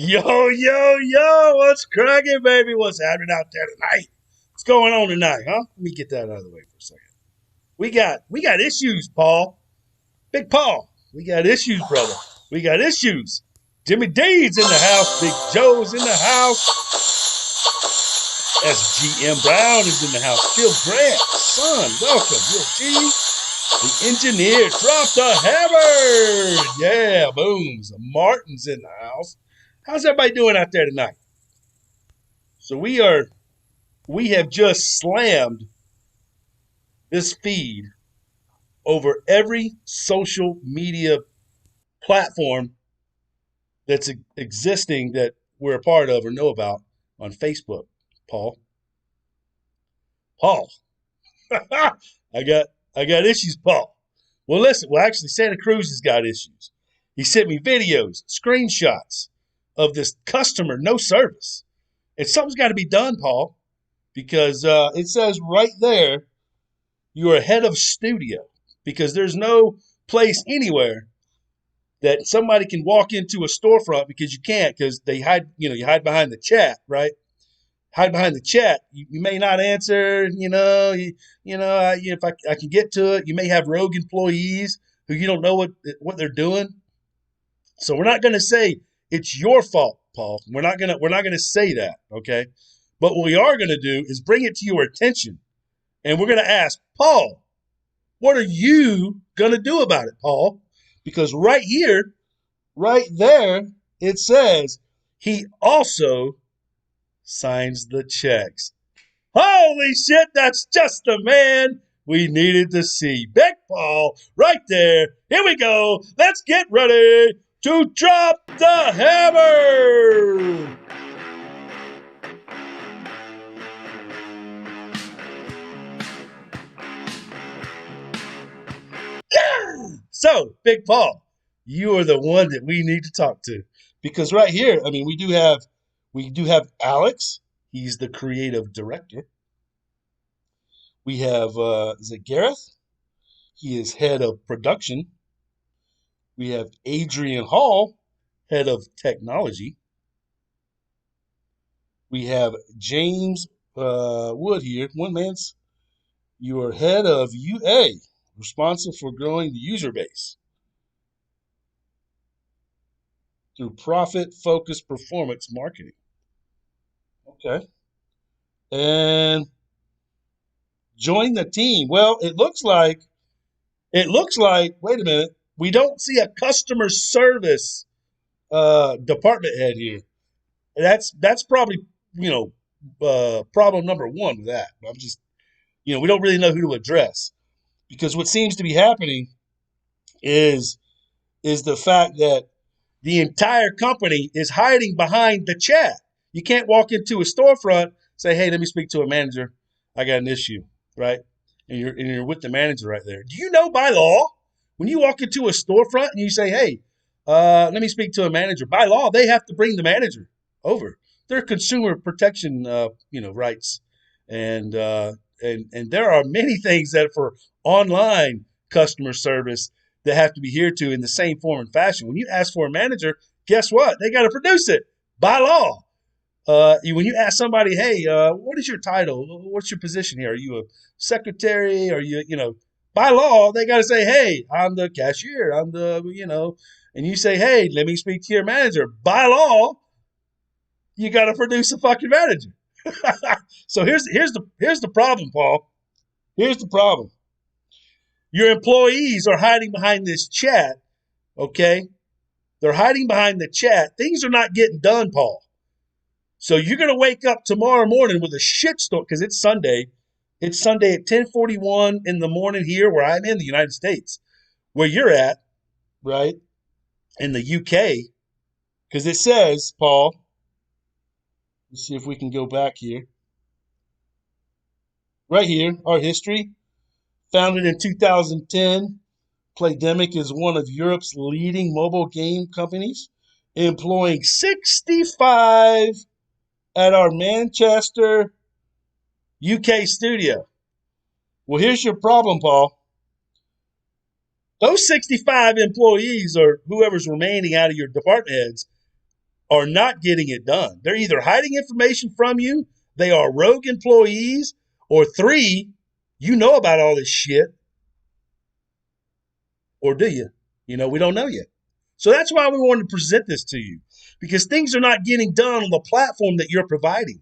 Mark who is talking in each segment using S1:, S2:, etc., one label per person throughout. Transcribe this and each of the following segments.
S1: Yo, what's cracking, baby? What's happening out there tonight? What's going on tonight, huh? Let me get that out of the way for a second. We got issues, Paul. Big Paul. We got issues, brother. We got issues. Jimmy D's in the house. Big Joe's in the house. SGM Brown is in the house. Phil Grant, son, welcome. Will G, the engineer, dropped the hammer. Yeah, booms. Martin's in the house. How's everybody doing out there tonight? So we have just slammed this feed over every social media platform that's existing that we're a part of or know about on Facebook. Paul, I got issues, Paul. Well, listen. Well, actually, Santa Cruz has got issues. He sent me videos, screenshots of this customer no service, and something's got to be done, Paul, because it says right there you are head of studio, because there's no place anywhere that somebody can walk into a storefront, because you can't, because they hide, you hide behind the chat, right? Hide behind the chat. You may not answer, if I can get to it, you may have rogue employees who you don't know what they're doing. So we're not going to say it's your fault, Paul. We're not going to say that, okay? But what we are going to do is bring it to your attention. And we're going to ask, Paul, what are you going to do about it, Paul? Because right here, right there, it says he also signs the checks. Holy shit, that's just the man we needed to see. Big Paul, right there. Here we go. Let's get ready to drop the hammer. So, Big Paul, you are the one that we need to talk to, because right here, I mean, we do have Alex. He's the creative director. We have is it Gareth? He is head of production. We have Adrian Hall, head of technology. We have James Wood here. One man's you are head of UA, responsible for growing the user base through profit-focused performance marketing. Okay. And join the team. Well, it looks like, wait a minute, we don't see a customer service department head here. That's probably, problem number one with that. I'm just, we don't really know who to address, because what seems to be happening is the fact that the entire company is hiding behind the chat. You can't walk into a storefront, say, hey, let me speak to a manager. I got an issue, right? And you're with the manager right there. Do you know by law, when you walk into a storefront and you say, hey, let me speak to a manager, by law, they have to bring the manager over. They're consumer protection, rights. And there are many things that for online customer service that have to be adhered to in the same form and fashion. When you ask for a manager, guess what? They got to produce it by law. When you ask somebody, hey, what is your title? What's your position here? Are you a secretary? Are you, by law, they got to say, hey, I'm the cashier. I'm the, and you say, hey, let me speak to your manager. By law, you got to produce a fucking manager. So here's the problem, Paul. Here's the problem. Your employees are hiding behind this chat, okay? They're hiding behind the chat. Things are not getting done, Paul. So you're going to wake up tomorrow morning with a shitstorm, because it's Sunday. It's Sunday at 10:41 in the morning here where I'm in the United States, where you're at, right, in the UK, because it says, Paul, let's see if we can go back here. Right here, our history. Founded in 2010, Playdemic is one of Europe's leading mobile game companies, employing 65 at our Manchester, UK studio. Well, here's your problem, Paul. Those 65 employees, or whoever's remaining out of your department heads, are not getting it done. They're either hiding information from you, they are rogue employees, or three, you know about all this shit, or do you? We don't know yet. So that's why we wanted to present this to you, because things are not getting done on the platform that you're providing.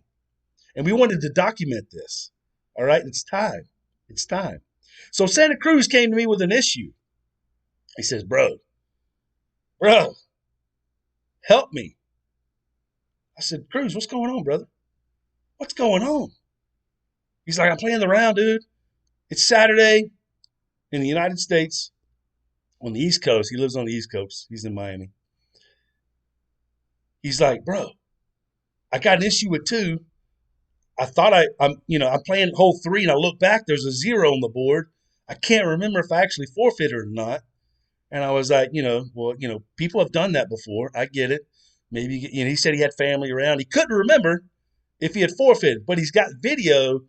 S1: And we wanted to document this. All right, it's time. It's time. So Santa Cruz came to me with an issue. He says, bro, help me. I said, Cruz, what's going on, brother? What's going on? He's like, I'm playing the round, dude. It's Saturday in the United States on the East Coast. He lives on the East Coast. He's in Miami. He's like, bro, I got an issue with two. I thought I'm playing hole 3 and I look back, there's a 0 on the board. I can't remember if I actually forfeited or not. And I was like, people have done that before. I get it. Maybe, he said he had family around. He couldn't remember if he had forfeited, but he's got video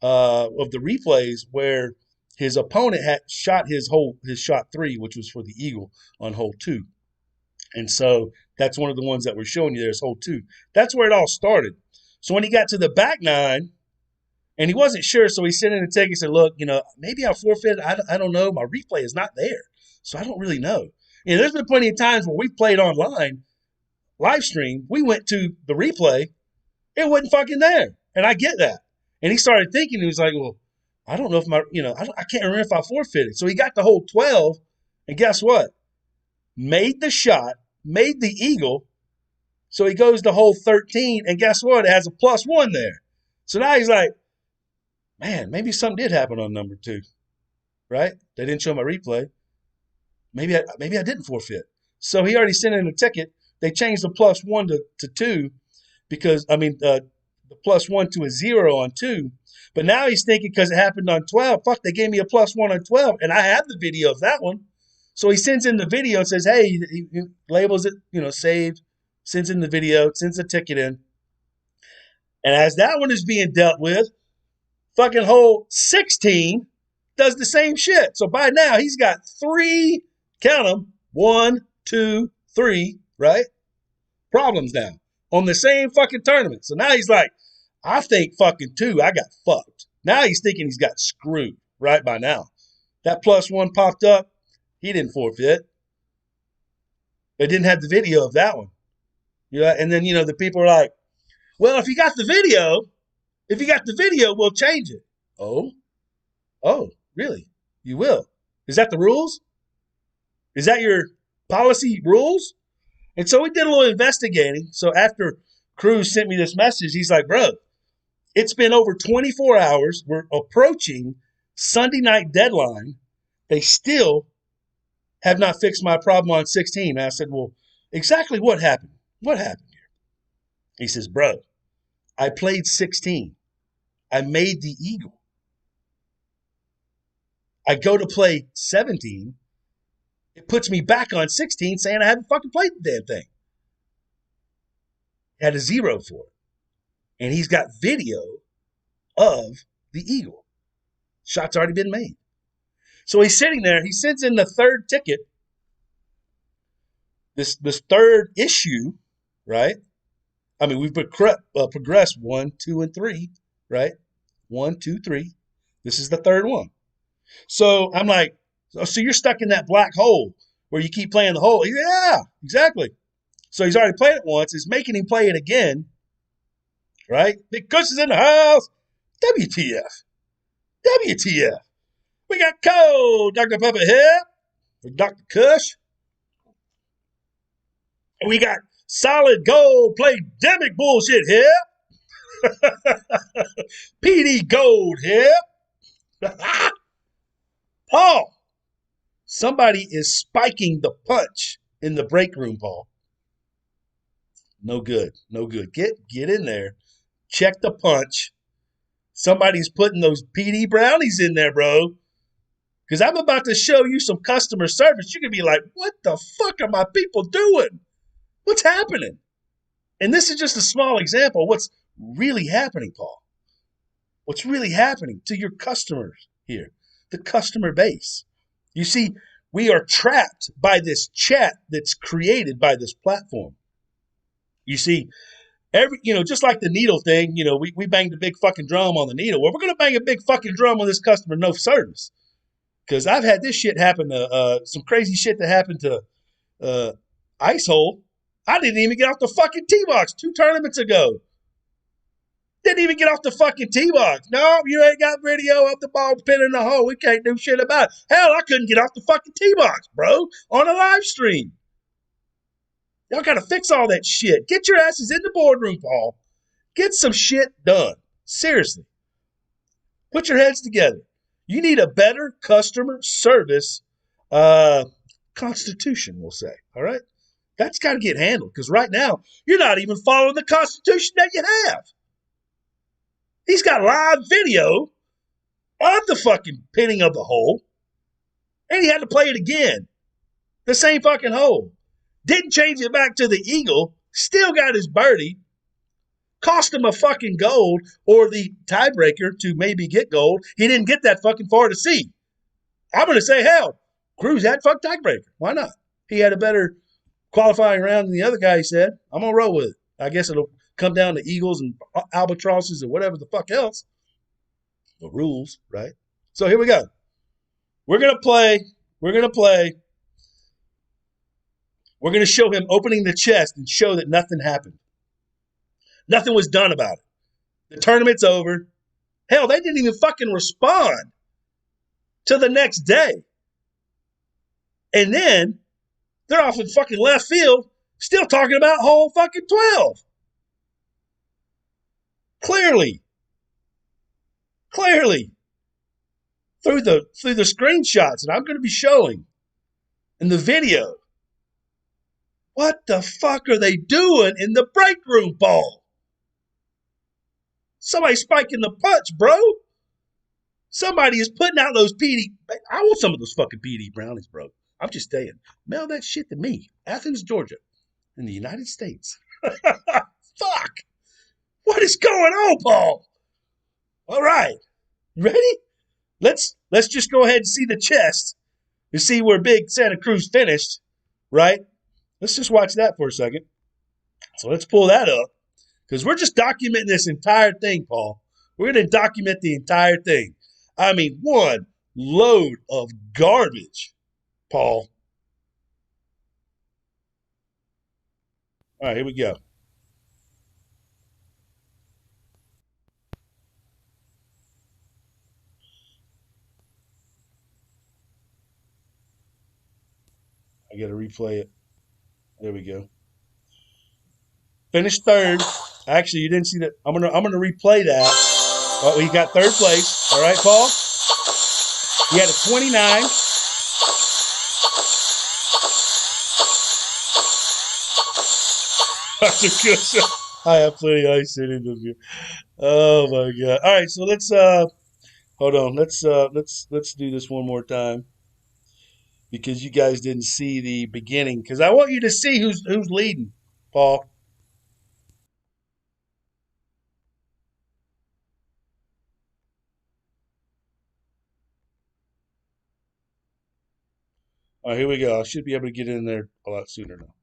S1: of the replays where his opponent had shot his shot 3, which was for the eagle on hole 2. And so that's one of the ones that we're showing you there is hole 2. That's where it all started. So when he got to the back 9, and he wasn't sure, so he sent in a ticket and said, look, maybe I forfeited. I don't know. My replay is not there. So I don't really know. There's been plenty of times where we played online, live stream. We went to the replay. It wasn't fucking there. And I get that. And he started thinking, he was like, well, I don't know if I can't remember if I forfeited. So he got to hole 12, and guess what? Made the shot, made the eagle. So he goes to hole 13, and guess what? It has a +1 there. So now he's like, man, maybe something did happen on number 2, right? They didn't show my replay. Maybe I didn't forfeit. So he already sent in a ticket. They changed the +1 to 2 because, the +1 to a 0 on 2. But now he's thinking because it happened on 12, fuck, they gave me a +1 on 12, and I have the video of that one. So he sends in the video and says, hey, he labels it, saved, sends in the video, sends the ticket in. And as that one is being dealt with, fucking hole 16 does the same shit. So by now he's got 3, count them, 1, 2, 3, right? Problems now on the same fucking tournament. So now he's like, I think fucking 2, I got fucked. Now he's thinking he's got screwed right by now. That +1 popped up. He didn't forfeit. They didn't have the video of that one. And then, the people are like, well, if you got the video, we'll change it. Oh, really? You will? Is that the rules? Is that your policy rules? And so we did a little investigating. So after Cruz sent me this message, he's like, bro, it's been over 24 hours. We're approaching Sunday night deadline. They still have not fixed my problem on 16. And I said, well, exactly what happened? What happened here? He says, bro, I played 16. I made the eagle. I go to play 17. It puts me back on 16 saying I haven't fucking played the damn thing. Had a 0 for it. And he's got video of the eagle. Shot's already been made. So he's sitting there. He sends in the third ticket. This third issue, right? We've progressed 1, 2, and 3, right? 1, 2, 3. This is the third one. So I'm like, so you're stuck in that black hole where you keep playing the hole. Yeah, exactly. So he's already played it once. It's making him play it again, right? Big Kush is in the house. WTF. WTF. We got Cole, Dr. Pepper here for Dr. Kush. And we got solid gold Playdemic bullshit here. PD Gold here. Paul, somebody is spiking the punch in the break room, Paul. No good. No good. Get in there. Check the punch. Somebody's putting those PD brownies in there, bro. Because I'm about to show you some customer service. You're going to be like, what the fuck are my people doing? What's happening? And this is just a small example of what's really happening, Paul. What's really happening to your customers here, the customer base. You see, we are trapped by this chat that's created by this platform. You see, just like the needle thing, we banged a big fucking drum on the needle. Well, we're going to bang a big fucking drum on this customer no service. Because I've had this shit happen to some crazy shit that happened to Ice Hole. I didn't even get off the fucking tee box 2 tournaments ago. Didn't even get off the fucking tee box. No, you ain't got video of the ball pin in the hole. We can't do shit about it. Hell, I couldn't get off the fucking tee box, bro, on a live stream. Y'all got to fix all that shit. Get your asses in the boardroom, Paul. Get some shit done. Seriously. Put your heads together. You need a better customer service constitution, we'll say. All right? That's got to get handled because right now, you're not even following the constitution that you have. He's got live video of the fucking pinning of the hole, and he had to play it again. The same fucking hole. Didn't change it back to the eagle, still got his birdie, cost him a fucking gold or the tiebreaker to maybe get gold. He didn't get that fucking far to see. I'm going to say, hell, Cruz had fuck tiebreaker. Why not? He had a better qualifying round than the other guy, he said. I'm going to roll with it. I guess it'll come down to eagles and albatrosses and whatever the fuck else. The rules, right? So here we go. We're going to play. We're going to show him opening the chest and show that nothing happened. Nothing was done about it. The tournament's over. Hell, they didn't even fucking respond till the next day. And then they're off in fucking left field, still talking about hole fucking 12. Clearly. Through the screenshots that I'm going to be showing in the video. What the fuck are they doing in the break room, Paul? Somebody spiking the punch, bro. Somebody is putting out those PD. I want some of those fucking PD brownies, bro. I'm just saying. Mail that shit to me. Athens, Georgia, in the United States. Fuck. What is going on, Paul? All right. You ready? Let's just go ahead and see the chest and see where Big Santa Cruz finished, right? Let's just watch that for a second. So let's pull that up because we're just documenting this entire thing, Paul. We're going to document the entire thing. I mean, one load of garbage, Paul. All right, here we go. I got to replay it. There we go. Finished third. Actually, you didn't see that. I'm gonna replay that. Oh, he got third place. All right, Paul. He had a 29. That's a good shot. I have plenty of ice in it. Oh my god. All right, so let's hold on. Let's do this one more time because you guys didn't see the beginning. Because I want you to see who's leading, Paul. All right, here we go. I should be able to get in there a lot sooner now.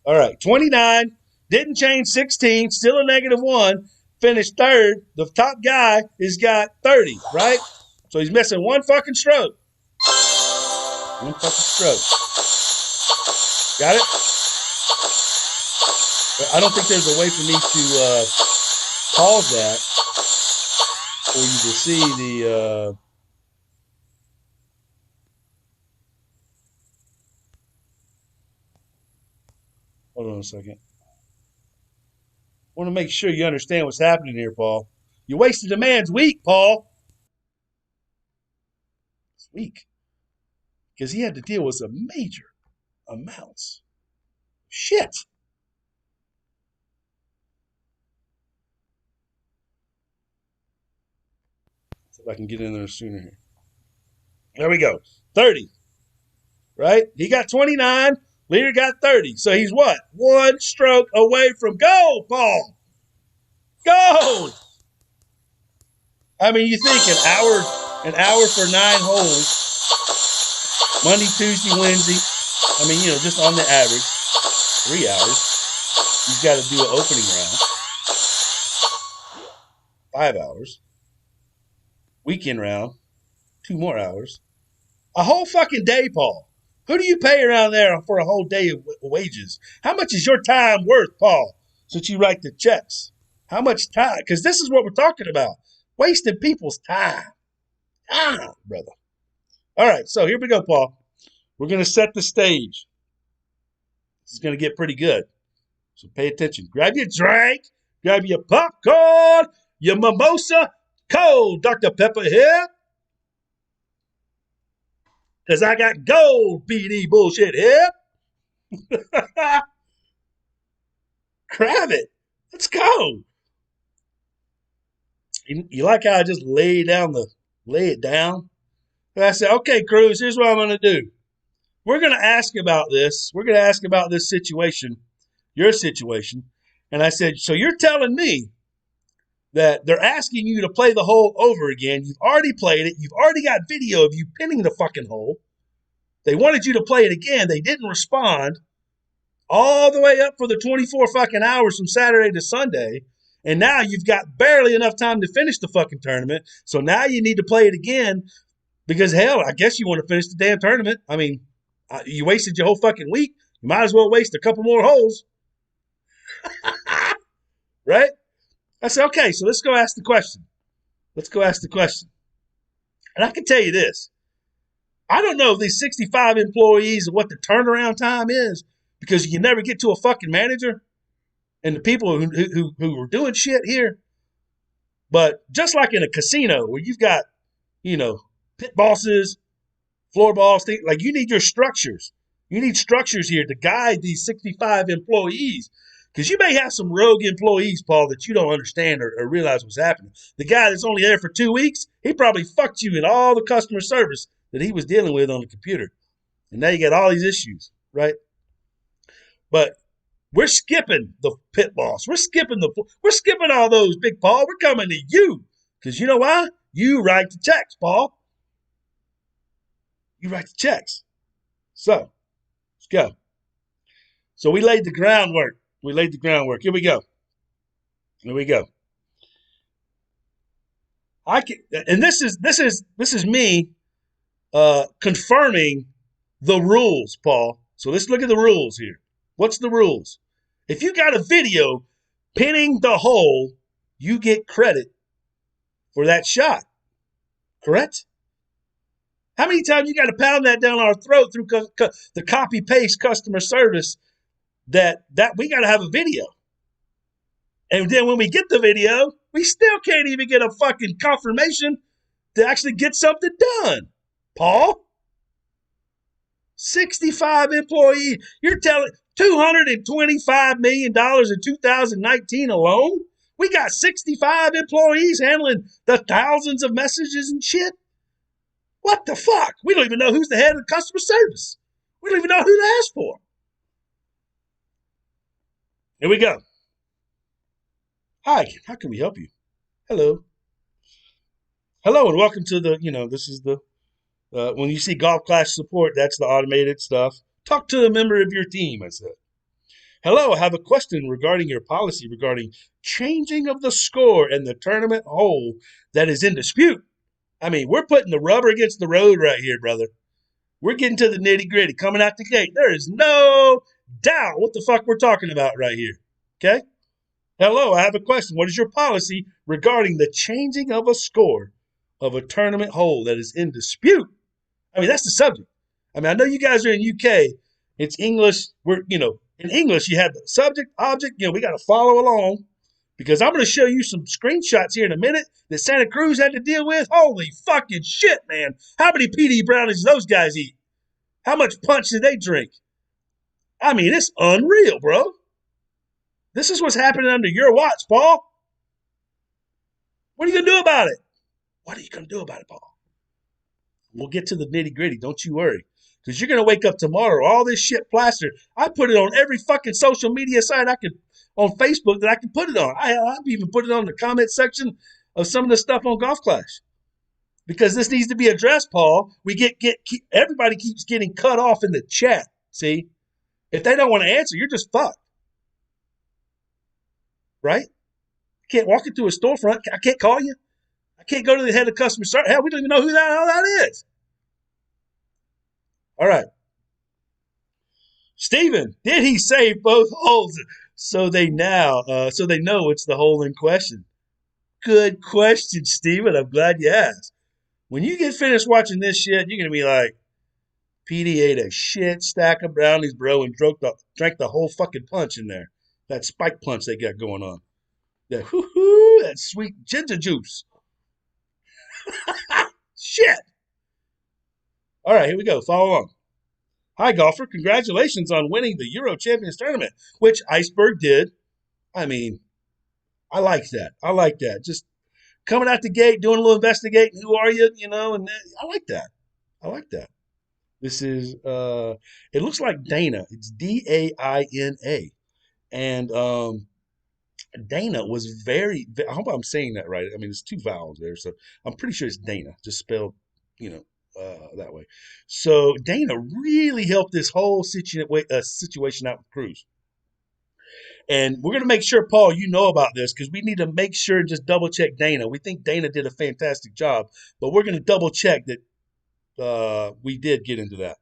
S1: All right, 29, didn't change 16, still a -1, finished third. The top guy has got 30, right? So he's missing one fucking stroke. One fucking stroke. Got it? But I don't think there's a way for me to pause that for you to see the hold on a second. I want to make sure you understand what's happening here, Paul. You wasted the man's week, Paul. It's weak. Because he had to deal with some major amounts. Shit. See if I can get in there sooner here. There we go. 30. Right? He got 29. Leader got 30. So he's what? One stroke away from gold, Paul. Gold. I mean, you think an hour for 9 holes, Monday, Tuesday, Wednesday. I mean, just on the average, 3 hours. You've got to do an opening round, 5 hours. Weekend round, 2 more hours. A whole fucking day, Paul. Who do you pay around there for a whole day of wages? How much is your time worth, Paul, since you write the checks? How much time? Because this is what we're talking about. Wasting people's time. Brother. All right, so here we go, Paul. We're going to set the stage. This is going to get pretty good. So pay attention. Grab your drink. Grab your popcorn. Your mimosa. Cold Dr. Pepper here. Because I got gold BD bullshit here. Grab it. Let's go. You like how I just lay it down? And I said, okay, Cruz, here's what I'm going to do. We're going to ask about this. We're going to ask about this situation, your situation. And I said, so you're telling me that they're asking you to play the hole over again. You've already played it. You've already got video of you pinning the fucking hole. They wanted you to play it again. They didn't respond all the way up for the 24 fucking hours from Saturday to Sunday. And now you've got barely enough time to finish the fucking tournament. So now you need to play it again because, hell, I guess you want to finish the damn tournament. I mean, you wasted your whole fucking week. You might as well waste a couple more holes. Right? I said, okay, so let's go ask the question. And I can tell you this. I don't know if these 65 employees and what the turnaround time is because you can never get to a fucking manager and the people who are doing shit here. But just like in a casino where you've got, pit bosses, floor balls, like you need your structures. You need structures here to guide these 65 employees because you may have some rogue employees, Paul, that you don't understand or realize what's happening. The guy that's only there for 2 weeks, he probably fucked you in all the customer service that he was dealing with on the computer. And now you got all these issues, right? But we're skipping the pit boss. We're skipping all those, Big Paul. We're coming to you. Because you know why? You write the checks, Paul. You write the checks. So, let's go. So we laid the groundwork. Here we go. And this is me confirming the rules, Paul. So let's look at the rules here. What's the rules? If you got a video pinning the hole, you get credit for that shot. Correct? How many times you got to pound that down our throat through the copy-paste customer service that we got to have a video? And then when we get the video, we still can't even get a fucking confirmation to actually get something done. Paul? 65 employees. You're telling $225 million in 2019 alone? We got 65 employees handling the thousands of messages and shit? What the fuck? We don't even know who's the head of customer service. We don't even know who to ask for. Here we go. Hi, how can we help you? Hello, and welcome to this is the, when you see Golf Clash support, that's the automated stuff. Talk to a member of your team, I said. Hello, I have a question regarding your policy regarding changing of the score and the tournament hole that is in dispute. I mean, we're putting the rubber against the road right here, brother. We're getting to the nitty gritty, coming out the gate. There is no doubt what the fuck we're talking about right here. Okay? Hello, I have a question. What is your policy regarding the changing of a score of a tournament hole that is in dispute? I mean, that's the subject. I mean, I know you guys are in UK. It's English. In English, you have the subject, object. We got to follow along because I'm going to show you some screenshots here in a minute that Santa Cruz had to deal with. Holy fucking shit, man. How many PD brownies do those guys eat? How much punch did they drink? I mean, it's unreal, bro. This is what's happening under your watch, Paul. What are you going to do about it? Paul? We'll get to the nitty gritty. Don't you worry. Because you're going to wake up tomorrow, all this shit plastered. I put it on every fucking social media site on Facebook that I can put it on. I've even put it on the comment section of some of the stuff on Golf Clash. because this needs to be addressed, Paul. Everybody keeps getting cut off in the chat. See, if they don't want to answer, you're just fucked, right? You can't walk into a storefront. I can't call you. I can't go to the head of customer service. Hell, we don't even know who the hell that is. All right. Stephen, did he save both holes so they know it's the hole in question? Good question, Stephen. I'm glad you asked. When you get finished watching this shit, you're gonna be like, PD ate a shit stack of brownies, bro, and drank the whole fucking punch in there. That spike punch they got going on. That sweet ginger juice. Shit. All right, here we go. Follow along. Hi, golfer. Congratulations on winning the Euro Champions Tournament, which Iceberg did. I mean, I like that. I like that. Just coming out the gate, doing a little investigating. Who are you? You know, and I like that. I like that. This is, it looks like Dana. It's Daina. And Dana was I hope I'm saying that right. I mean, there's two vowels there. So I'm pretty sure it's Dana, just spelled, that way. So Dana really helped this whole situation out with Cruz. And we're going to make sure, Paul, you know about this because we need to make sure and just double check Dana. We think Dana did a fantastic job, but we're going to double check that we did get into that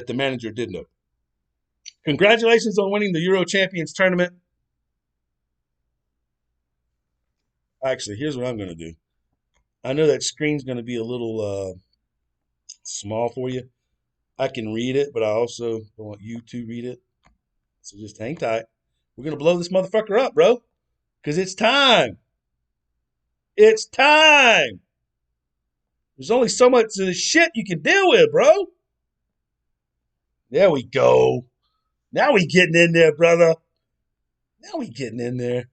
S1: the manager did know. Congratulations on winning the Euro Champions Tournament. Actually, here's what I'm going to do. I know that screen's going to be a little small for you. I can read it, but I also want you to read it. So just hang tight. We're going to blow this motherfucker up, bro, because it's time. It's time. There's only so much of the shit you can deal with, bro. There we go. Now we getting in there, brother. Now we getting in there.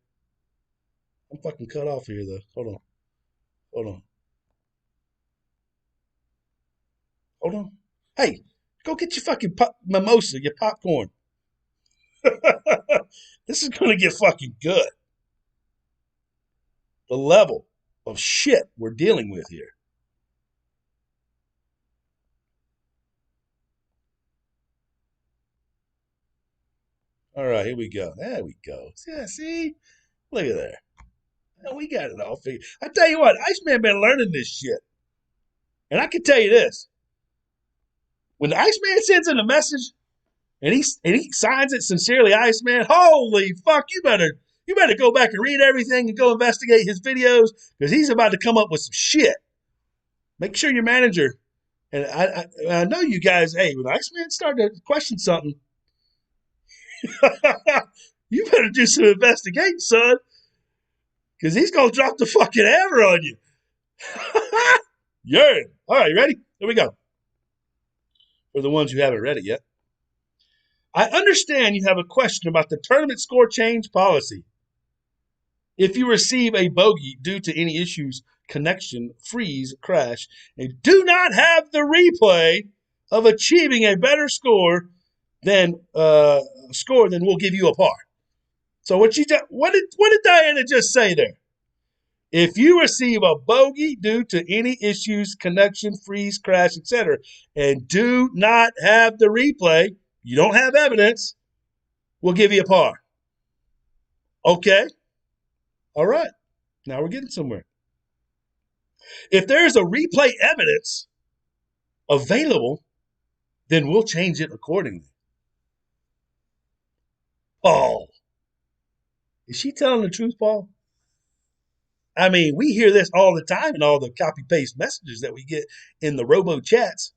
S1: I'm fucking cut off here, though. Hold on. Hey, go get your fucking mimosa, your popcorn. This is going to get fucking good. The level of shit we're dealing with here. All right, here we go. There we go. Yeah, see? Look at there. We got it all figured. I tell you what, Iceman been learning this shit. And I can tell you this. When the Iceman sends in a message and he signs it sincerely, Iceman, holy fuck, you better go back and read everything and go investigate his videos because he's about to come up with some shit. Make sure your manager, and I know you guys, hey, when Iceman started to question something, you better do some investigating, son, because he's going to drop the fucking hammer on you. Yeah. All right, you ready? Here we go. For the ones who haven't read it yet. I understand you have a question about the tournament score change policy. If you receive a bogey due to any issues, connection, freeze, crash, and do not have the replay of achieving a better score, then we'll give you a par. So what did Diana just say there? If you receive a bogey due to any issues, connection, freeze, crash, etc., and do not have the replay, you don't have evidence, we'll give you a par. Okay? All right. Now we're getting somewhere. If there's a replay evidence available, then we'll change it accordingly. Paul. Is she telling the truth, Paul? I mean, we hear this all the time in all the copy-paste messages that we get in the robo-chats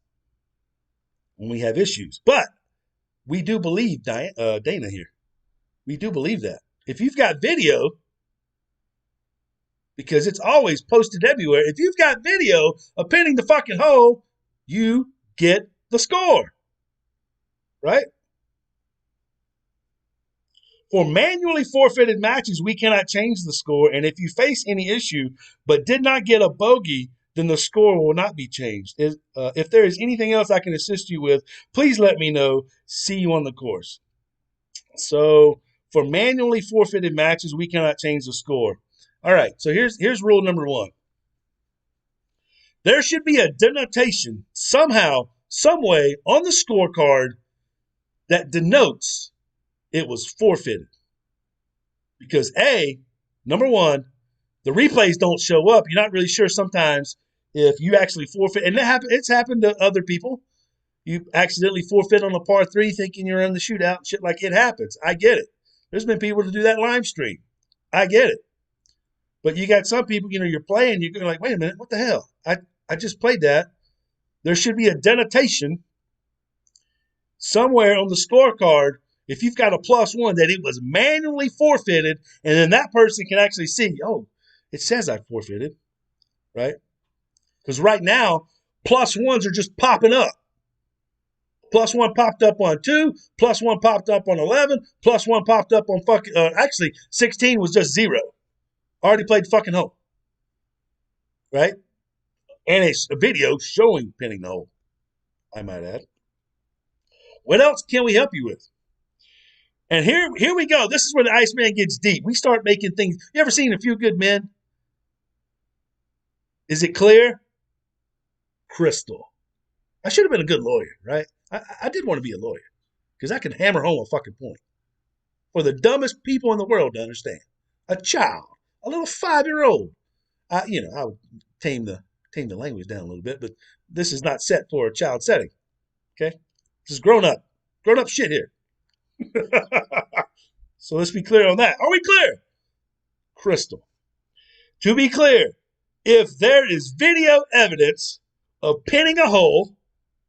S1: when we have issues. But we do believe Dana here. We do believe that. If you've got video, because it's always posted everywhere, if you've got video of pinning the fucking hole, you get the score. Right? For manually forfeited matches, we cannot change the score, and if you face any issue but did not get a bogey, then the score will not be changed. If there is anything else I can assist you with, please let me know. See you on the course. So for manually forfeited matches, we cannot change the score. All right, so here's rule number one. There should be a denotation somehow, some way on the scorecard that denotes it was forfeited. Because number one, the replays don't show up. You're not really sure sometimes if you actually forfeit, and it's happened to other people. You accidentally forfeit on a par three thinking you're in the shootout. Shit like it happens. I get it. There's been people to do that live stream. I get it. But you got some people, you're playing, you're like, wait a minute, what the hell? I just played that. There should be a denotation somewhere on the scorecard if you've got a +1 that it was manually forfeited, and then that person can actually see, oh, it says I forfeited, right? Because right now, +1s are just popping up. +1 popped up on 2, +1 popped up on 11, +1 popped up on actually 16 was just 0. Already played fucking hole, right? And a video showing pinning the hole, I might add. What else can we help you with? And here we go. This is where the Iceman gets deep. We start making things. You ever seen A Few Good Men? Is it clear? Crystal. I should have been a good lawyer, right? I did want to be a lawyer because I can hammer home a fucking point for the dumbest people in the world to understand. A child, a little 5-year-old. I would tame the language down a little bit, but this is not set for a child setting. Okay, this is grown up shit here. So let's be clear on that. Are we clear? Crystal. To be clear, if there is video evidence of pinning a hole,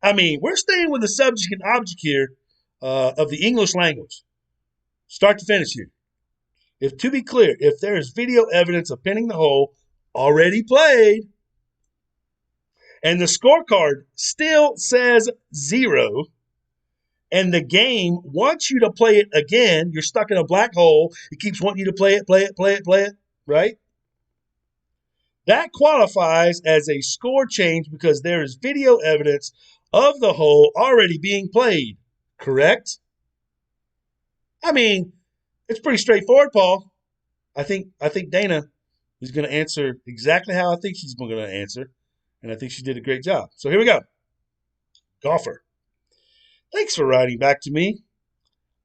S1: we're staying with the subject and object here of the English language, start to finish here. To be clear, if there is video evidence of pinning the hole already played, and the scorecard still says 0, and the game wants you to play it again, you're stuck in a black hole, it keeps wanting you to play it, right? That qualifies as a score change because there is video evidence of the hole already being played, correct? It's pretty straightforward, Paul. I think Dana is going to answer exactly how I think she's going to answer, and I think she did a great job. So here we go. Golfer. Thanks for writing back to me.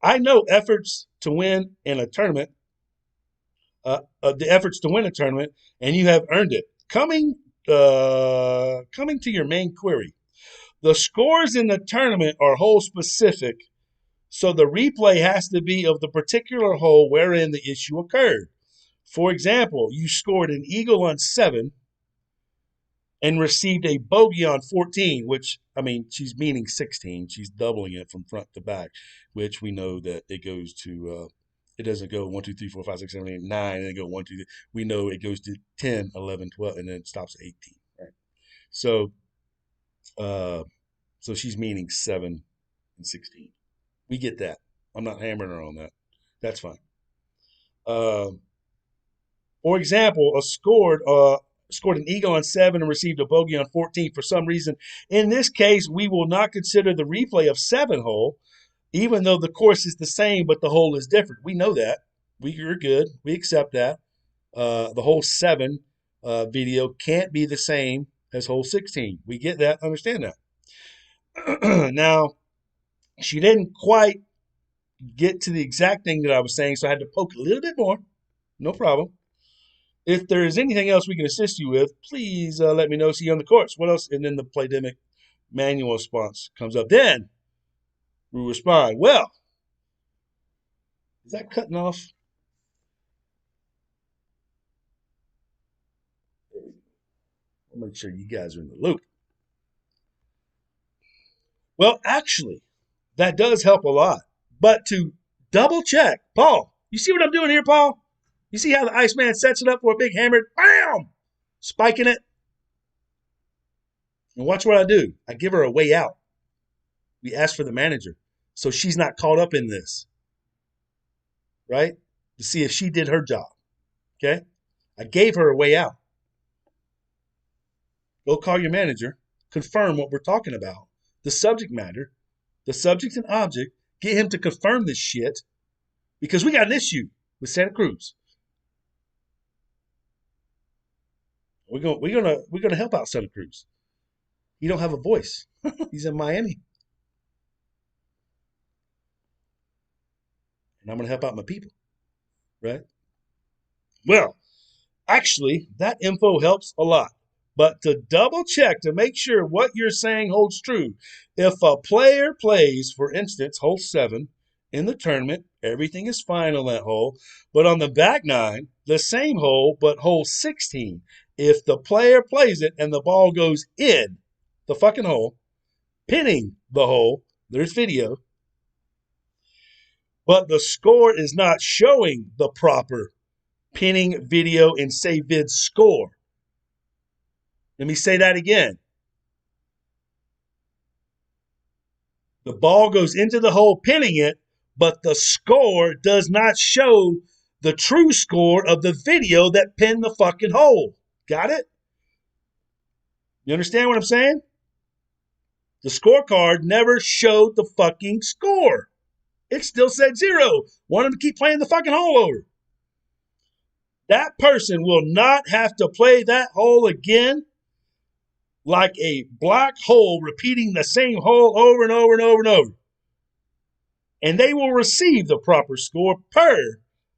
S1: I know efforts to win in a tournament, and you have earned it. Coming to your main query. The scores in the tournament are hole specific, so the replay has to be of the particular hole wherein the issue occurred. For example, you scored an eagle on 7 and received a bogey on 14, which, she's meaning 16. She's doubling it from front to back, which we know that it goes to, it doesn't go 1, 2, 3, 4, 5, 6, 7, 8, 9, and then go 1, 2, 3. We know it goes to 10, 11, 12, and then it stops at 18, right? So she's meaning 7 and 16. We get that. I'm not hammering her on that. That's fine. For example, scored an eagle on 7 and received a bogey on 14 for some reason. In this case, we will not consider the replay of 7 hole, even though the course is the same, but the hole is different. We know that. We're good. We accept that. The hole 7 video can't be the same as hole 16. We get that, understand that. Now, she didn't quite get to the exact thing that I was saying, so I had to poke a little bit more. No problem. If there is anything else we can assist you with, please let me know. See you on the course. What else? And then the Playdemic manual response comes up. Then we respond. Well, is that cutting off? I'll make sure you guys are in the loop. Well, actually, that does help a lot. But to double check, Paul, you see what I'm doing here, Paul? You see how the Iceman sets it up for a big hammer? Bam! Spiking it. And watch what I do. I give her a way out. We ask for the manager. So she's not caught up in this. Right? To see if she did her job. Okay? I gave her a way out. Go call your manager. Confirm what we're talking about. The subject matter. The subject and object. Get him to confirm this shit. Because we got an issue with Santa Cruz. We're gonna help out Santa Cruz. He don't have a voice. He's in Miami, and I'm gonna help out my people, right? Well, actually, that info helps a lot. But to double check to make sure what you're saying holds true, if a player plays, for instance, hole 7 in the tournament, everything is fine on that hole. But on the back 9, the same hole, but hole 16, if the player plays it and the ball goes in the fucking hole, pinning the hole, there's video, but the score is not showing the proper pinning video and save vid score. Let me say that again. The ball goes into the hole, pinning it, but the score does not show the true score of the video that pinned the fucking hole. Got it? You understand what I'm saying? The scorecard never showed the fucking score. It still said 0. Want him to keep playing the fucking hole over. That person will not have to play that hole again like a black hole, repeating the same hole over and over and over and over. And they will receive the proper score per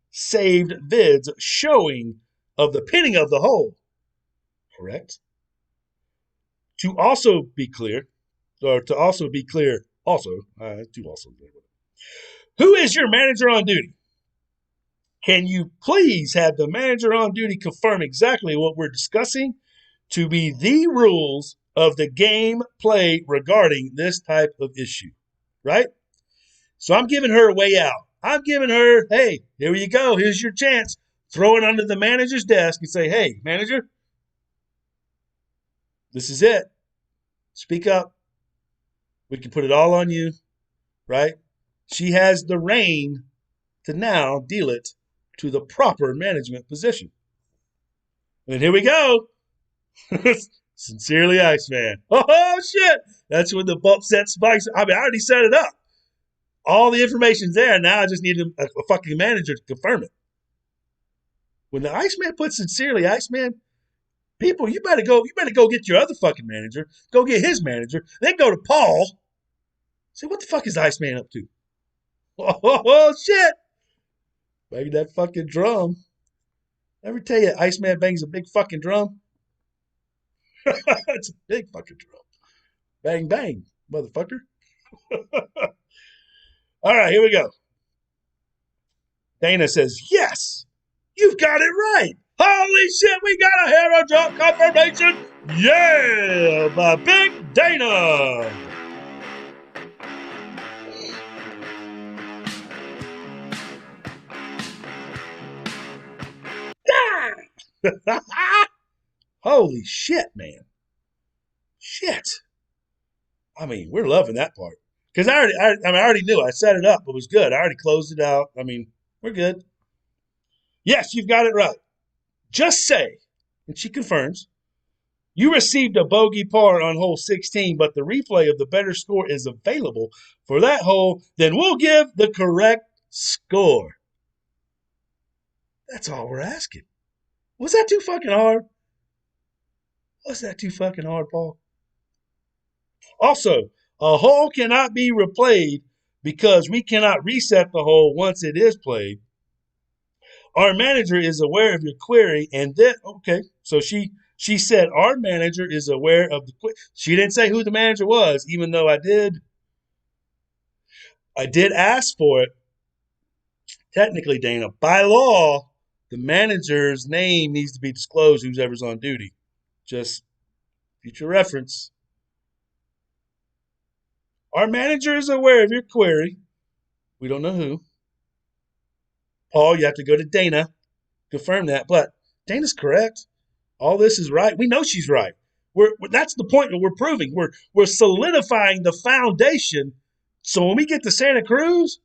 S1: saved vids showing of the pinning of the hole. Correct? To also be clear, who is your manager on duty? Can you please have the manager on duty confirm exactly what we're discussing to be the rules of the game play regarding this type of issue, right? So I'm giving her a way out. I'm giving her, hey, here you go. Here's your chance. Throw it under the manager's desk and say, hey, manager, this is it. Speak up. We can put it all on you, right? She has the reign to now deal it to the proper management position. And here we go. Sincerely, Iceman. Oh, shit. That's when the bump set spikes. I mean, I already set it up. All the information's there. Now I just need a fucking manager to confirm it. When the Iceman puts sincerely, Iceman, people, you better go get your other fucking manager. Go get his manager. Then go to Paul. Say, what the fuck is Iceman up to? Oh, shit. Bang that fucking drum. Ever tell you Iceman bangs a big fucking drum? It's a big fucking drum. Bang, bang, motherfucker. All right, here we go. Dana says, yes, you've got it right. Holy shit, we got a hero drop confirmation. Yeah, by Big Dana. Holy shit, man. Shit. I mean, we're loving that part. Because I already knew. I set it up. It was good. I already closed it out. I mean, we're good. Yes, you've got it right. Just say, and she confirms, you received a bogey par on hole 16, but the replay of the better score is available for that hole. Then we'll give the correct score. That's all we're asking. Was that too fucking hard? Was that too fucking hard, Paul? Also, a hole cannot be replayed because we cannot reset the hole once it is played. Our manager is aware of your query, and then okay, so she said our manager is aware of the query. She didn't say who the manager was, even though I did ask for it. Technically, Dana, by law, the manager's name needs to be disclosed, whoever's on duty. Just future reference. Our manager is aware of your query. We don't know who. Paul, you have to go to Dana, confirm that. But Dana's correct. All this is right. We know she's right. That's the point that we're proving. We're solidifying the foundation. So when we get to Santa Cruz,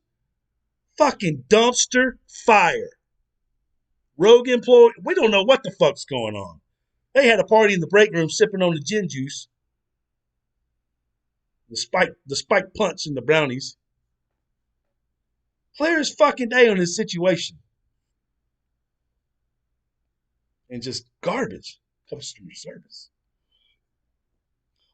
S1: fucking dumpster fire. Rogue employee. We don't know what the fuck's going on. They had a party in the break room sipping on the gin juice. The spike punch and the brownies. Clear as fucking day on this situation. And just garbage. Customer service.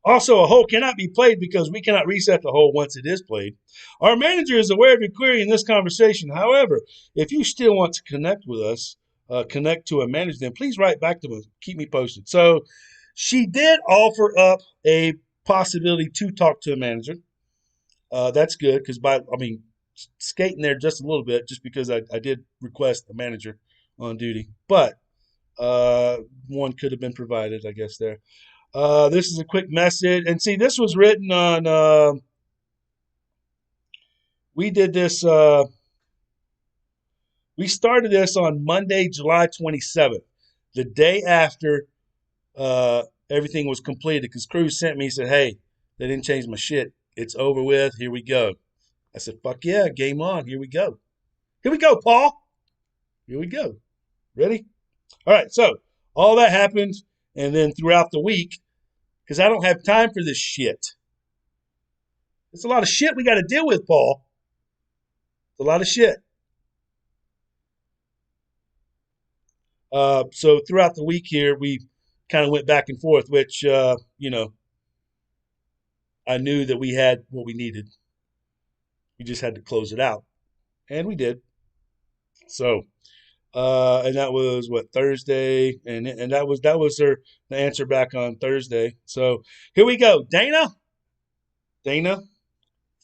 S1: Also, a hole cannot be played because we cannot reset the hole once it is played. Our manager is aware of your query in this conversation. However, if you still want to connect with us, connect to a manager, then please write back to us. Keep me posted. So she did offer up a possibility to talk to a manager. That's good because skating there just a little bit, just because I did request a manager on duty, but one could have been provided, I guess, there. This is a quick message. And see, this was written on, we did this, we started this on Monday, July 27th, the day after everything was completed, because Cruz sent me, he said, hey, they didn't change my shit. It's over with. Here we go. I said, fuck yeah, game on. Here we go. Here we go, Paul. Here we go. Ready? All right, so all that happened, and then throughout the week, because I don't have time for this shit. It's a lot of shit we got to deal with, Paul. It's a lot of shit. So throughout the week here, we kind of went back and forth, which, I knew that we had what we needed. We just had to close it out, and we did. So, and that was what, Thursday, and that was the answer back on Thursday. So here we go, Dana,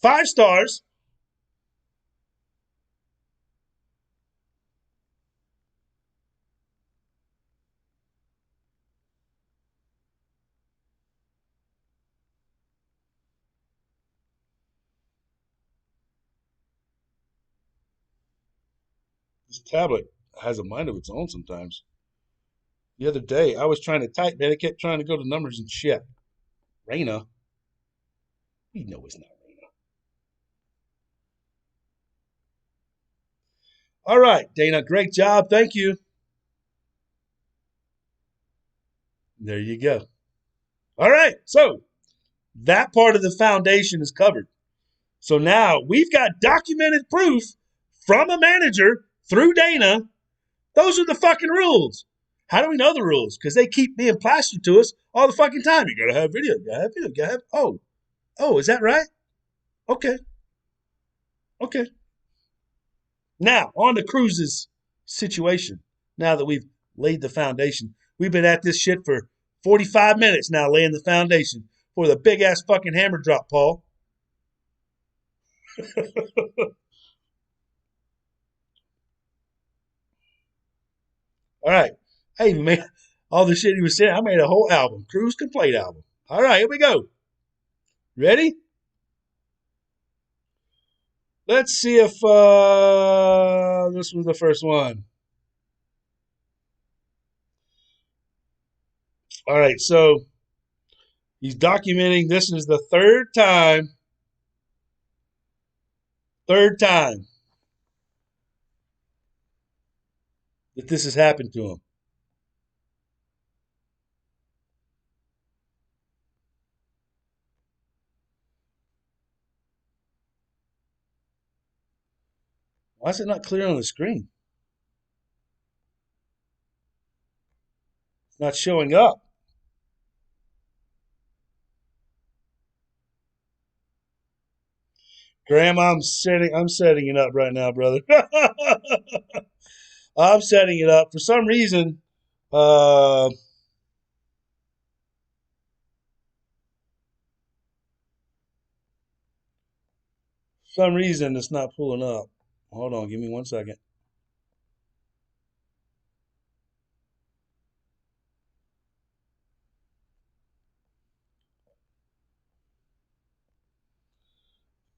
S1: 5 stars. This tablet has a mind of its own sometimes. The other day, I was trying to type, man. It kept trying to go to numbers and shit. Raina, you know it's not Raina. All right, Dana, great job. Thank you. There you go. All right, so that part of the foundation is covered. So now we've got documented proof from a manager through Dana. Those are the fucking rules. How do we know the rules? Because they keep being plastered to us all the fucking time. You gotta have video. You gotta have video. You gotta have. Oh, is that right? Okay, okay. Now on to Cruz's situation. Now that we've laid the foundation, we've been at this shit for 45 minutes now, laying the foundation for the big ass fucking hammer drop, Paul. All right. I even made all the shit he was saying. I made a whole album, Cruz Complete album. All right, here we go. Ready? Let's see if this was the first one. All right, so he's documenting. This is the third time that this has happened to him. Why is it not clear on the screen? It's not showing up. Graham, I'm setting it up right now, brother. I'm setting it up. For some reason, uh it's not pulling up. Hold on, give me 1 second.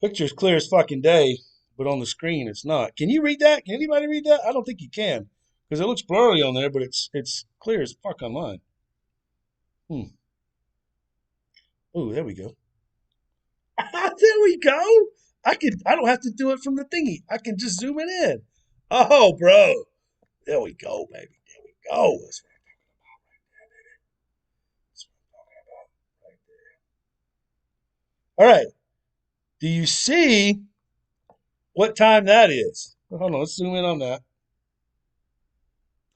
S1: Picture's clear as fucking day, but on the screen it's not. Can you read that? Can anybody read that? I don't think you can, because it looks blurry on there, but it's clear as fuck online. Hmm. Oh, there we go. There we go. I don't have to do it from the thingy. I can just zoom it in. Oh, bro. There we go, baby. There we go. That's what I'm talking about right there. All right. Do you see what time that is? Hold on. Let's zoom in on that.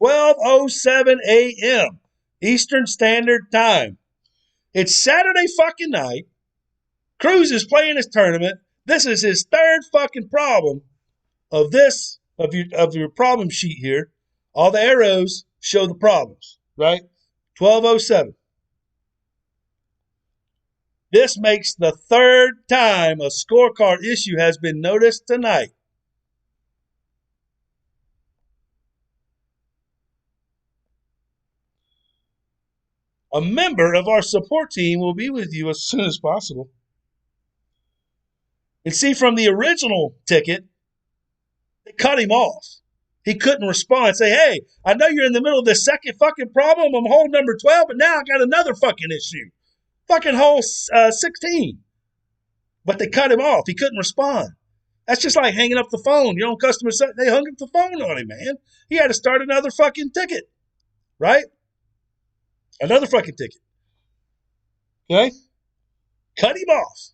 S1: 12:07 a.m. Eastern Standard Time. It's Saturday fucking night. Cruz is playing his tournament. This is his third fucking problem of your problem sheet here. All the arrows show the problems, right? 1207. This makes the third time a scorecard issue has been noticed tonight. A member of our support team will be with you as soon as possible. And see, from the original ticket, they cut him off. He couldn't respond. Say, hey, I know you're in the middle of this second fucking problem. I'm hole number 12, but now I got another fucking issue. Fucking hole 16. But they cut him off. He couldn't respond. That's just like hanging up the phone. Your own customer said they hung up the phone on him, man. He had to start another fucking ticket, right? Another fucking ticket. Okay? Cut him off.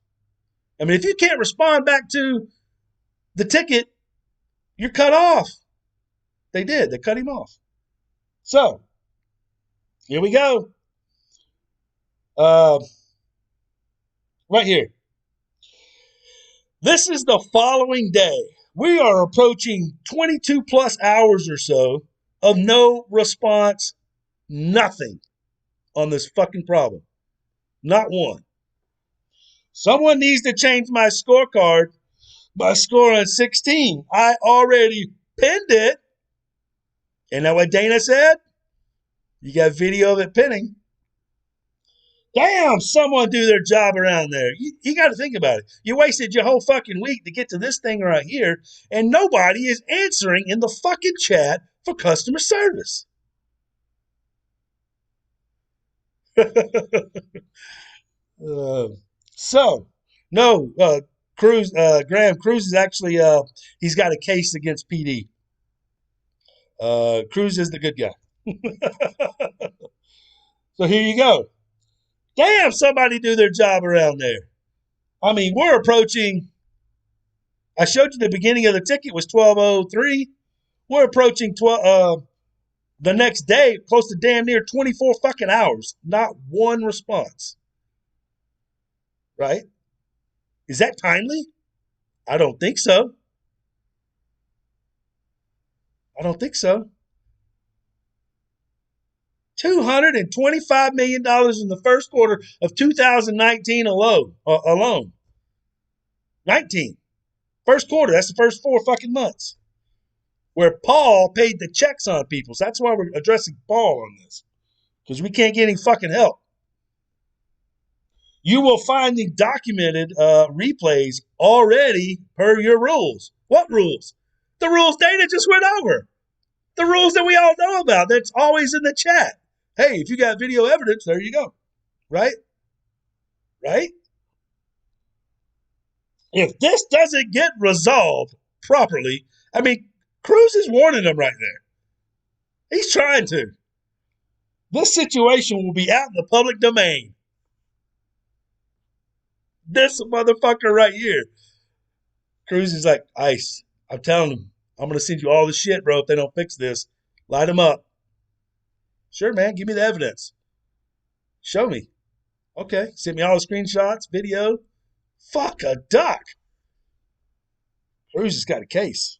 S1: I mean, if you can't respond back to the ticket, you're cut off. They did. They cut him off. So, here we go. Right here. This is the following day. We are approaching 22 plus hours or so of no response, nothing on this fucking problem. Not one. Someone needs to change my scorecard. My score on 16. I already pinned it. And that what Dana said? You got video of it pinning. Damn, someone do their job around there. You got to think about it. You wasted your whole fucking week to get to this thing right here, and nobody is answering in the fucking chat for customer service. Graham Cruz is actually, he's got a case against PD. Cruz is the good guy. So here you go. Damn, somebody do their job around there. I mean, we're approaching, I showed you the beginning of the ticket was 12:03. We're approaching the next day, close to damn near 24 fucking hours. Not one response. Right? Is that timely? I don't think so. I don't think so. $225 million in the first quarter of 2019 alone. 19. First quarter. That's the first 4 fucking months. Where Paul paid the checks on people. So that's why we're addressing Paul on this. Because we can't get any fucking help. You will find the documented replays already per your rules. What rules? The rules Dana just went over. The rules that we all know about. That's always in the chat. Hey, if you got video evidence, there you go. Right? Right? If this doesn't get resolved properly, I mean, Cruz is warning them right there. He's trying to. This situation will be out in the public domain. This motherfucker right here. Cruz is like, Ice, I'm telling him, I'm going to send you all the shit, bro, if they don't fix this. Light them up. Sure, man, give me the evidence. Show me. Okay, send me all the screenshots, video. Fuck a duck. Cruz has got a case.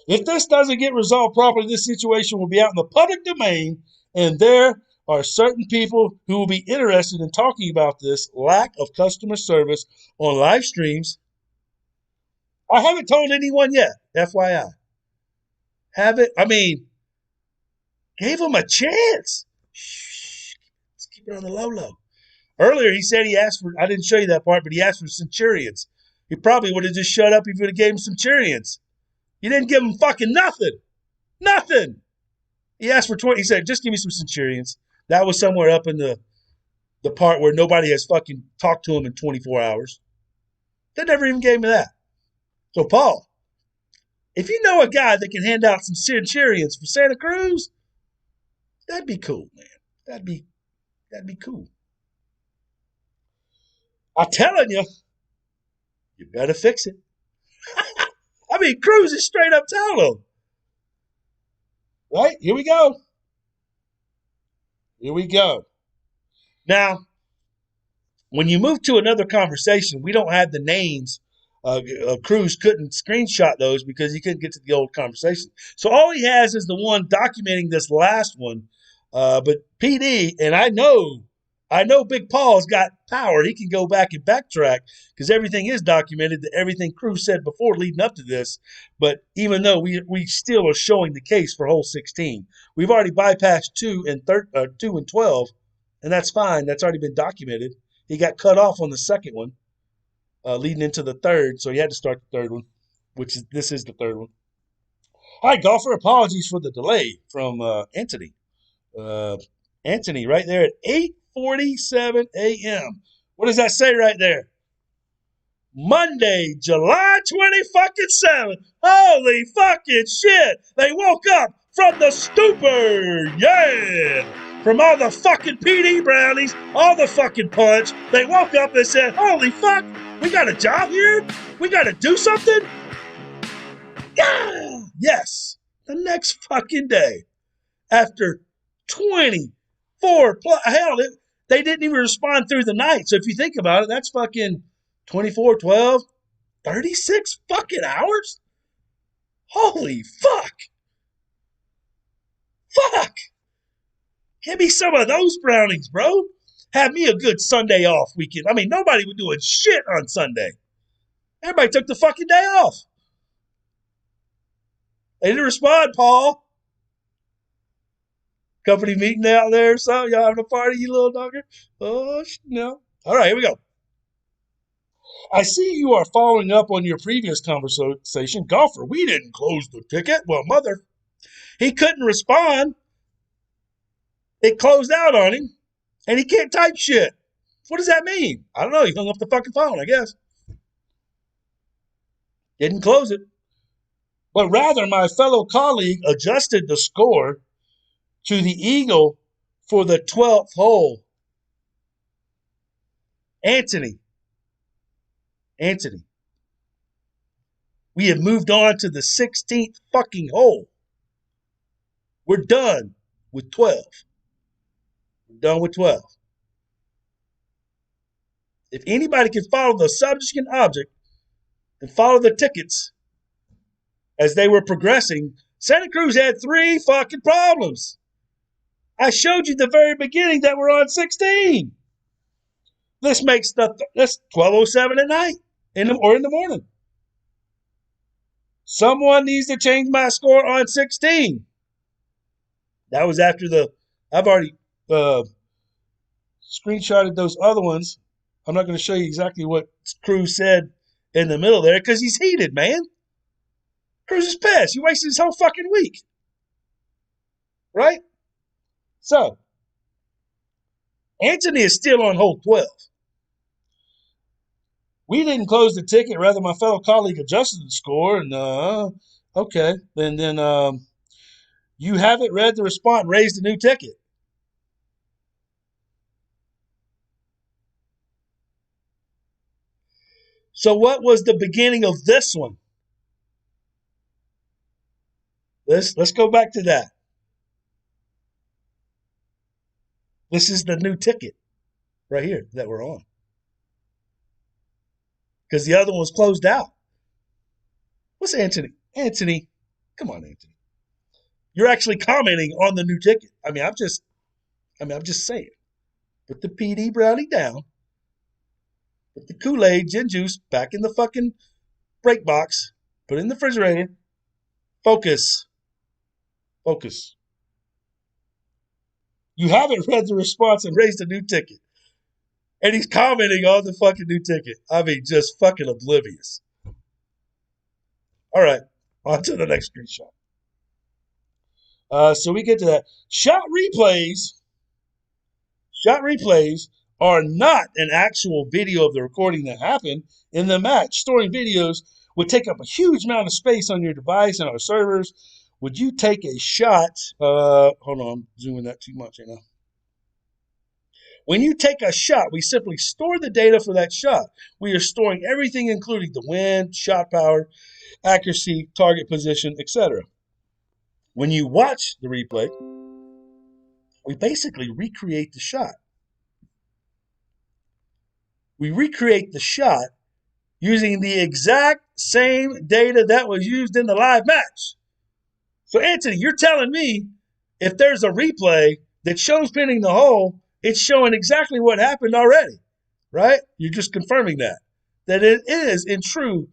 S1: If this doesn't get resolved properly, this situation will be out in the public domain, and there are certain people who will be interested in talking about this lack of customer service on live streams. I haven't told anyone yet, FYI. Gave him a chance. Shh, let's keep it on the low. Earlier, he said he asked for, I didn't show you that part, but he asked for centurions. He probably would have just shut up if you would have gave him centurions. You didn't give him fucking nothing. Nothing. He asked for 20. He said, just give me some centurions. That was somewhere up in the part where nobody has fucking talked to him in 24 hours. They never even gave me that. So, Paul, if you know a guy that can hand out some centurions for Santa Cruz, that'd be cool, man. That'd be cool. I'm telling you, you better fix it. I mean, Cruz is straight up telling him. Right? Here we go. Here we go. Now, when you move to another conversation, we don't have the names. Cruz couldn't screenshot those because he couldn't get to the old conversation. So all he has is the one documenting this last one. But PD, and I know Big Paul's got power. He can go back and backtrack because everything is documented, that everything Cruz said before leading up to this. But even though we still are showing the case for hole 16, we've already bypassed 2 and 12, and that's fine. That's already been documented. He got cut off on the second one, leading into the third, so he had to start the third one, this is the third one. Hi, golfer. Apologies for the delay from Anthony. Anthony, right there at 8:47 a.m. What does that say right there? Monday, July 27th. Holy fucking shit! They woke up from the stupor. Yeah. From all the fucking PD brownies, all the fucking punch, they woke up and said, holy fuck, we got a job here? We got to do something? Yeah! Yes. The next fucking day, after 24 plus, hell, they didn't even respond through the night. So if you think about it, that's fucking 24, 12, 36 fucking hours? Holy fuck. Fuck. Give me some of those brownies, bro. Have me a good Sunday off weekend. I mean, nobody was doing shit on Sunday. Everybody took the fucking day off. They didn't respond, Paul. Company meeting out there or something? Y'all having a party, you little dogger? Oh, no. All right, here we go. I see you are following up on your previous conversation. Golfer, we didn't close the ticket. Well, mother, he couldn't respond. It closed out on him, and he can't type shit. What does that mean? I don't know. He hung up the fucking phone, I guess. Didn't close it. But rather, my fellow colleague adjusted the score to the eagle for the 12th hole. Anthony, we have moved on to the 16th fucking hole. We're done with 12. We're done with 12. If anybody can follow the subject and object and follow the tickets as they were progressing, Santa Cruz had 3 fucking problems. I showed you the very beginning that we're on 16. This makes this 12:07 at night or in the morning. Someone needs to change my score on 16. That was after I've already screenshotted those other ones. I'm not going to show you exactly what Cruz said in the middle there because he's heated, man. Cruz is pissed. He wasted his whole fucking week. Right? So, Anthony is still on hole 12. We didn't close the ticket. Rather, my fellow colleague adjusted the score. And, okay. Then you haven't read the response and raised a new ticket. So what was the beginning of this one? Let's go back to that. This is the new ticket right here that we're on. Because the other one was closed out. What's Anthony? Anthony, come on, Anthony. You're actually commenting on the new ticket. I'm just saying. Put the PD brownie down. Put the Kool-Aid gin juice back in the fucking break box. Put it in the refrigerator. Focus. You haven't read the response and raised a new ticket. And he's commenting on the fucking new ticket. Just fucking oblivious. All right, on to the next screenshot. So we get to that. Shot replays are not an actual video of the recording that happened in the match. Storing videos would take up a huge amount of space on your device and our servers. Would you take a shot? Hold on, I'm zooming that too much right now. When you take a shot, we simply store the data for that shot. We are storing everything, including the wind, shot power, accuracy, target position, etc. When you watch the replay, We basically recreate the shot. We recreate the shot using the exact same data that was used in the live match. So, Anthony, you're telling me if there's a replay that shows pinning the hole, it's showing exactly what happened already, right? You're just confirming that it is in true,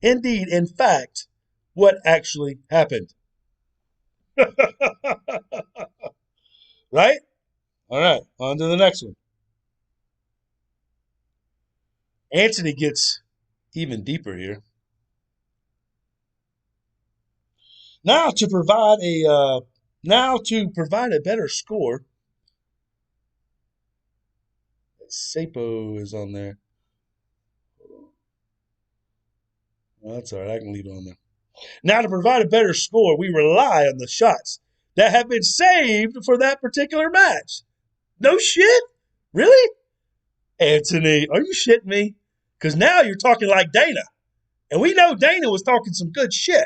S1: indeed, in fact, what actually happened. Right? All right, on to the next one. Anthony gets even deeper here. Now to provide a better score, Sapo is on there. Well, that's all right. I can leave it on there. Now to provide a better score, we rely on the shots that have been saved for that particular match. No shit? Really? Anthony, are you shitting me? Because now you're talking like Dana. And we know Dana was talking some good shit.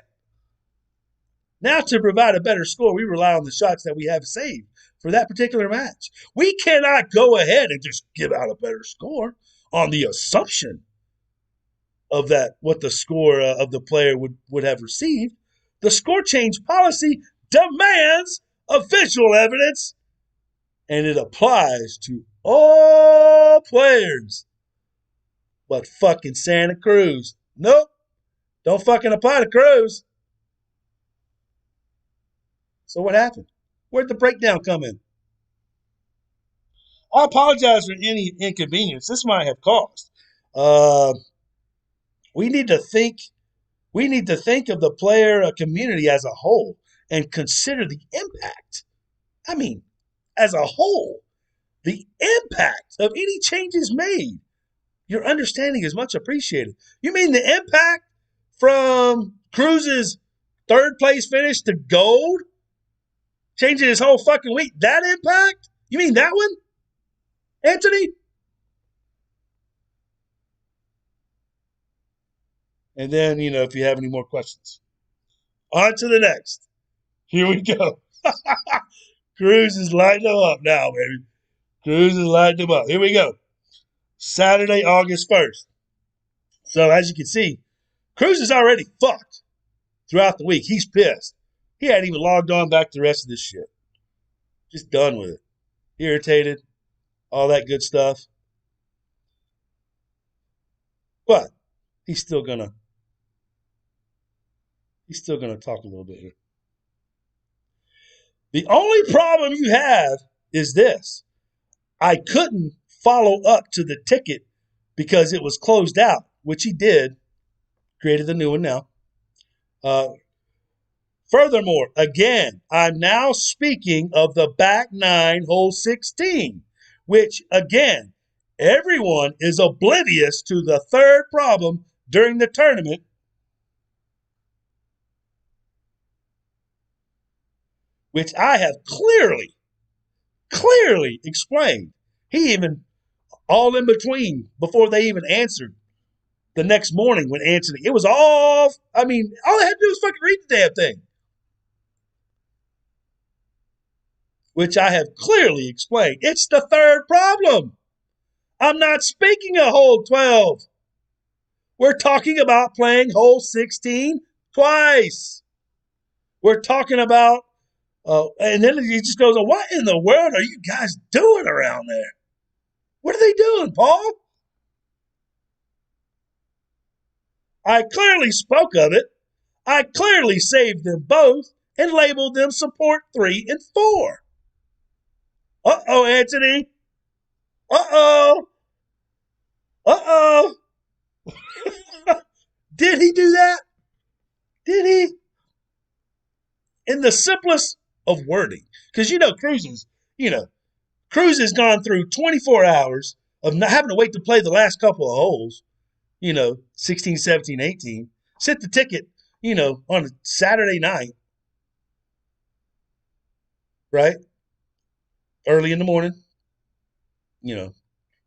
S1: Now, to provide a better score, we rely on the shots that we have saved for that particular match. We cannot go ahead and just give out a better score on the assumption of that, what the score of the player would have received. The score change policy demands a visual evidence, and it applies to all players but fucking Santa Cruz. Nope, don't fucking apply to Cruz. So what happened? Where'd the breakdown come in? I apologize for any inconvenience this might have caused. Uh, we need to think. We need to think of the player community as a whole and consider the impact. I mean, as a whole, the impact of any changes made. Your understanding is much appreciated. You mean the impact from Cruz's third place finish to gold? Changing his whole fucking week. That impact? You mean that one? Anthony? And then, if you have any more questions. On to the next. Here we go. Cruz is lighting them up now, baby. Cruz is lighting them up. Here we go. Saturday, August 1st. So, as you can see, Cruz is already fucked throughout the week. He's pissed. He hadn't even logged on back to the rest of this shit. Just done with it. Irritated. All that good stuff. But he's still gonna talk a little bit here. The only problem you have is this. I couldn't follow up to the ticket because it was closed out, which he did. Created the new one now. Furthermore, again, I'm now speaking of the back nine, hole 16, which, again, everyone is oblivious to the third problem during the tournament, which I have clearly explained. He even, all in between, before they even answered the next morning when Anthony, it was all they had to do was fucking read the damn thing. Which I have clearly explained. It's the third problem. I'm not speaking of hole 12. We're talking about playing hole 16 twice. We're talking about, and then he just goes, what in the world are you guys doing around there? What are they doing, Paul? I clearly spoke of it. I clearly saved them both and labeled them support 3 and 4. Uh-oh, Anthony. Uh-oh. Uh-oh. Did he do that? Did he? In the simplest of wording. Because, Cruz has gone through 24 hours of not having to wait to play the last couple of holes, 16, 17, 18. Sit the ticket, on a Saturday night, right? Early in the morning,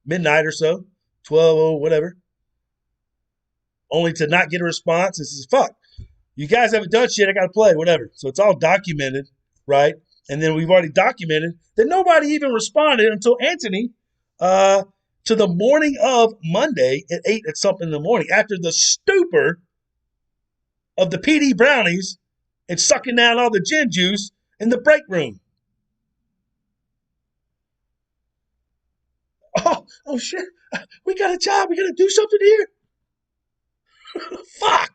S1: midnight or so, 12 or whatever, only to not get a response. This is fuck. You guys haven't done shit. I got to play, whatever. So it's all documented, right? And then we've already documented that nobody even responded until Anthony to the morning of Monday at 8 at something in the morning after the stupor of the PD brownies and sucking down all the gin juice in the break room. Oh shit. We got a job. We got to do something here. Fuck.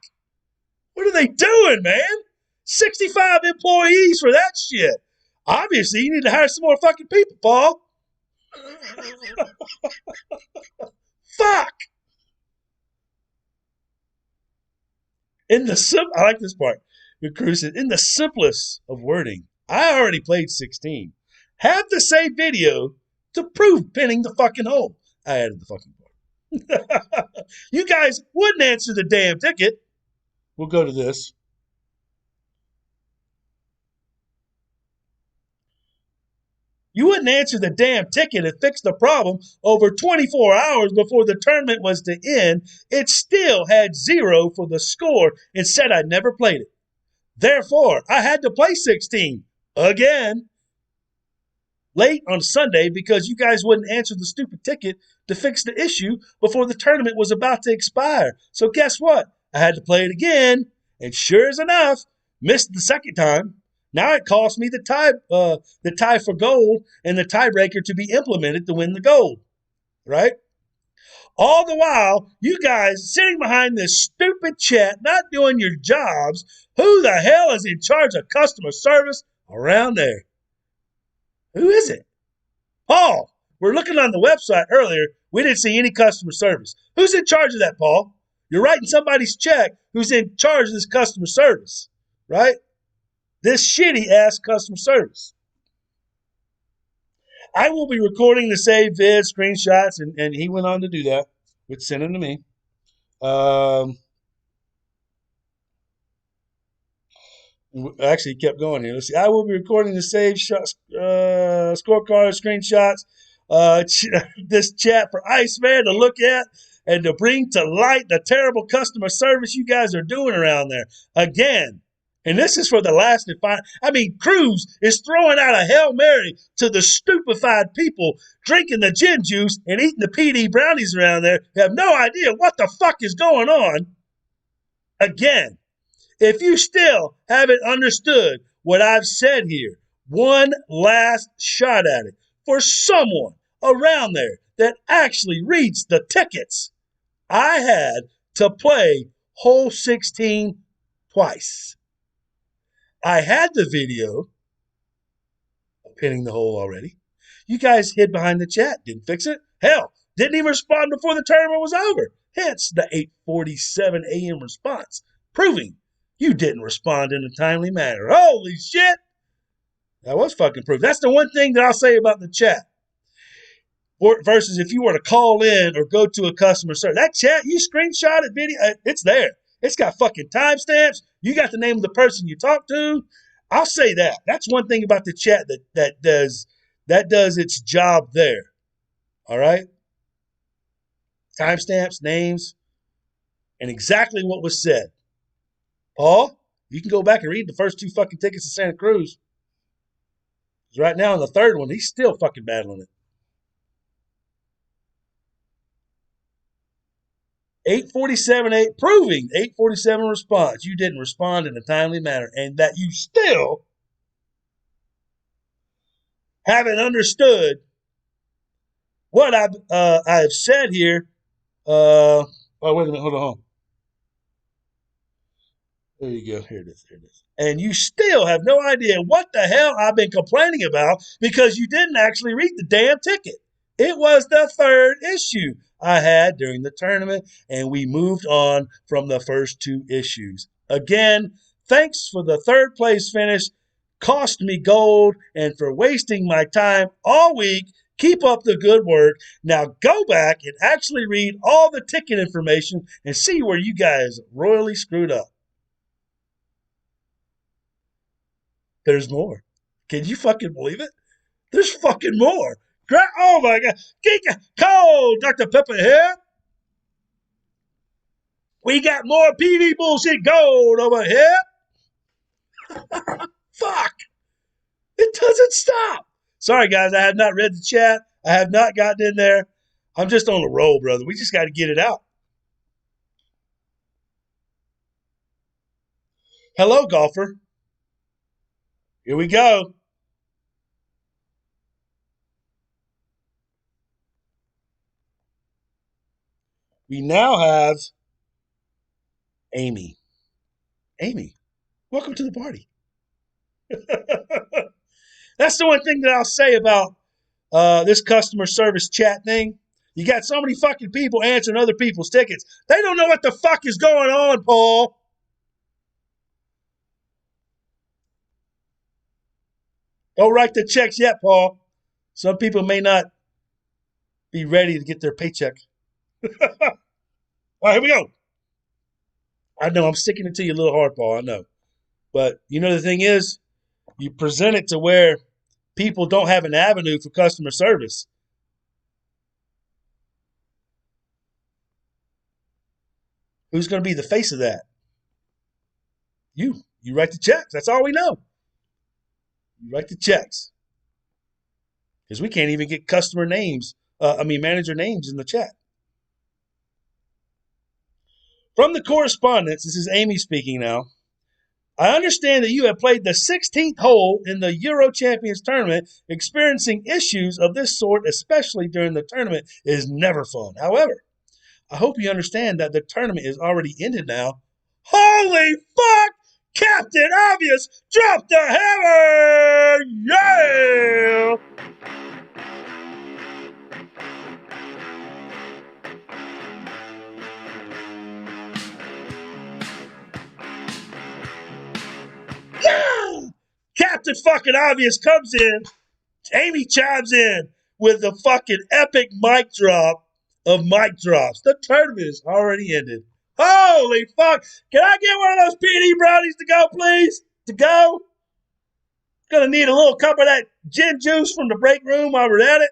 S1: What are they doing, man? 65 employees for that shit. Obviously, you need to hire some more fucking people, Paul. Fuck. I like this part. Cruz said, in the simplest of wording, I already played 16. Have the same video to prove pinning the fucking hole. I added the fucking part. You guys wouldn't answer the damn ticket. We'll go to this. You wouldn't answer the damn ticket and fix the problem over 24 hours before the tournament was to end. It still had 0 for the score and said I never played it. Therefore, I had to play 16 again late on Sunday because you guys wouldn't answer the stupid ticket to fix the issue before the tournament was about to expire. So guess what? I had to play it again, and sure as enough, missed the second time. Now it cost me the tie for gold and the tiebreaker to be implemented to win the gold, right? All the while, you guys sitting behind this stupid chat, not doing your jobs. Who the hell is in charge of customer service around there? Who is it? Paul, we're looking on the website earlier. We didn't see any customer service. Who's in charge of that, Paul? You're writing somebody's check who's in charge of this customer service, right? This shitty ass customer service. I will be recording the saved vid screenshots, and he went on to do that, which sent them to me. Actually, he kept going here. Let's see. I will be recording the saved scorecard screenshots, this chat for Iceman to look at and to bring to light the terrible customer service you guys are doing around there. Again, and this is for the last and final. I mean, Cruz is throwing out a Hail Mary to the stupefied people drinking the gin juice and eating the PD brownies around there who have no idea what the fuck is going on. Again, if you still haven't understood what I've said here, one last shot at it for someone around there that actually reads the tickets. I had to play hole 16 twice. I had the video of pinning the hole already. You guys hid behind the chat, didn't fix it. Hell, didn't even respond before the tournament was over. Hence the 8:47 a.m. response, proving you didn't respond in a timely manner. Holy shit! That was fucking proof. That's the one thing that I'll say about the chat. Versus if you were to call in or go to a customer service. That chat, you screenshot it, video, it's there. It's got fucking timestamps. You got the name of the person you talked to. I'll say that. That's one thing about the chat that does its job there. All right? Timestamps, names, and exactly what was said. Paul, you can go back and read the first 2 fucking tickets to Santa Cruz. Because right now in the third one, he's still fucking battling it. 8:47, proving 8:47 response. You didn't respond in a timely manner, and that you still haven't understood what I've said here. Oh, wait a minute. Hold on. There you go. Here it is. And you still have no idea what the hell I've been complaining about because you didn't actually read the damn ticket. It was the third issue I had during the tournament, and we moved on from the first 2 issues. Again, thanks for the third place finish. Cost me gold, and for wasting my time all week. Keep up the good work. Now go back and actually read all the ticket information and see where you guys royally screwed up. There's more. Can you fucking believe it? There's fucking more. Oh my God. Cold Dr. Pepper here. We got more PD bullshit gold over here. Fuck. It doesn't stop. Sorry, guys. I have not read the chat. I have not gotten in there. I'm just on a roll, brother. We just got to get it out. Hello, golfer. Here we go. We now have Amy. Amy, welcome to the party. That's the one thing that I'll say about this customer service chat thing. You got so many fucking people answering other people's tickets. They don't know what the fuck is going on, Paul. Don't write the checks yet, Paul. Some people may not be ready to get their paycheck. All right, here we go. I know I'm sticking it to you a little hard, Paul. I know. But you know the thing is, you present it to where people don't have an avenue for customer service. Who's going to be the face of that? You. You write the checks. That's all we know. You write the checks. Because we can't even get customer names, manager names in the chat. From the correspondence, this is Amy speaking now. I understand that you have played the 16th hole in the Euro Champions tournament. Experiencing issues of this sort, especially during the tournament, is never fun. However, I hope you understand that the tournament is already ended now. Holy fuck! Captain Obvious dropped the hammer! Yeah! Yeah! Captain fucking Obvious comes in. Amy chimes in with the fucking epic mic drop of mic drops. The tournament is already ended. Holy fuck! Can I get one of those PD brownies to go, please? To go? Gonna need a little cup of that gin juice from the break room while we're at it.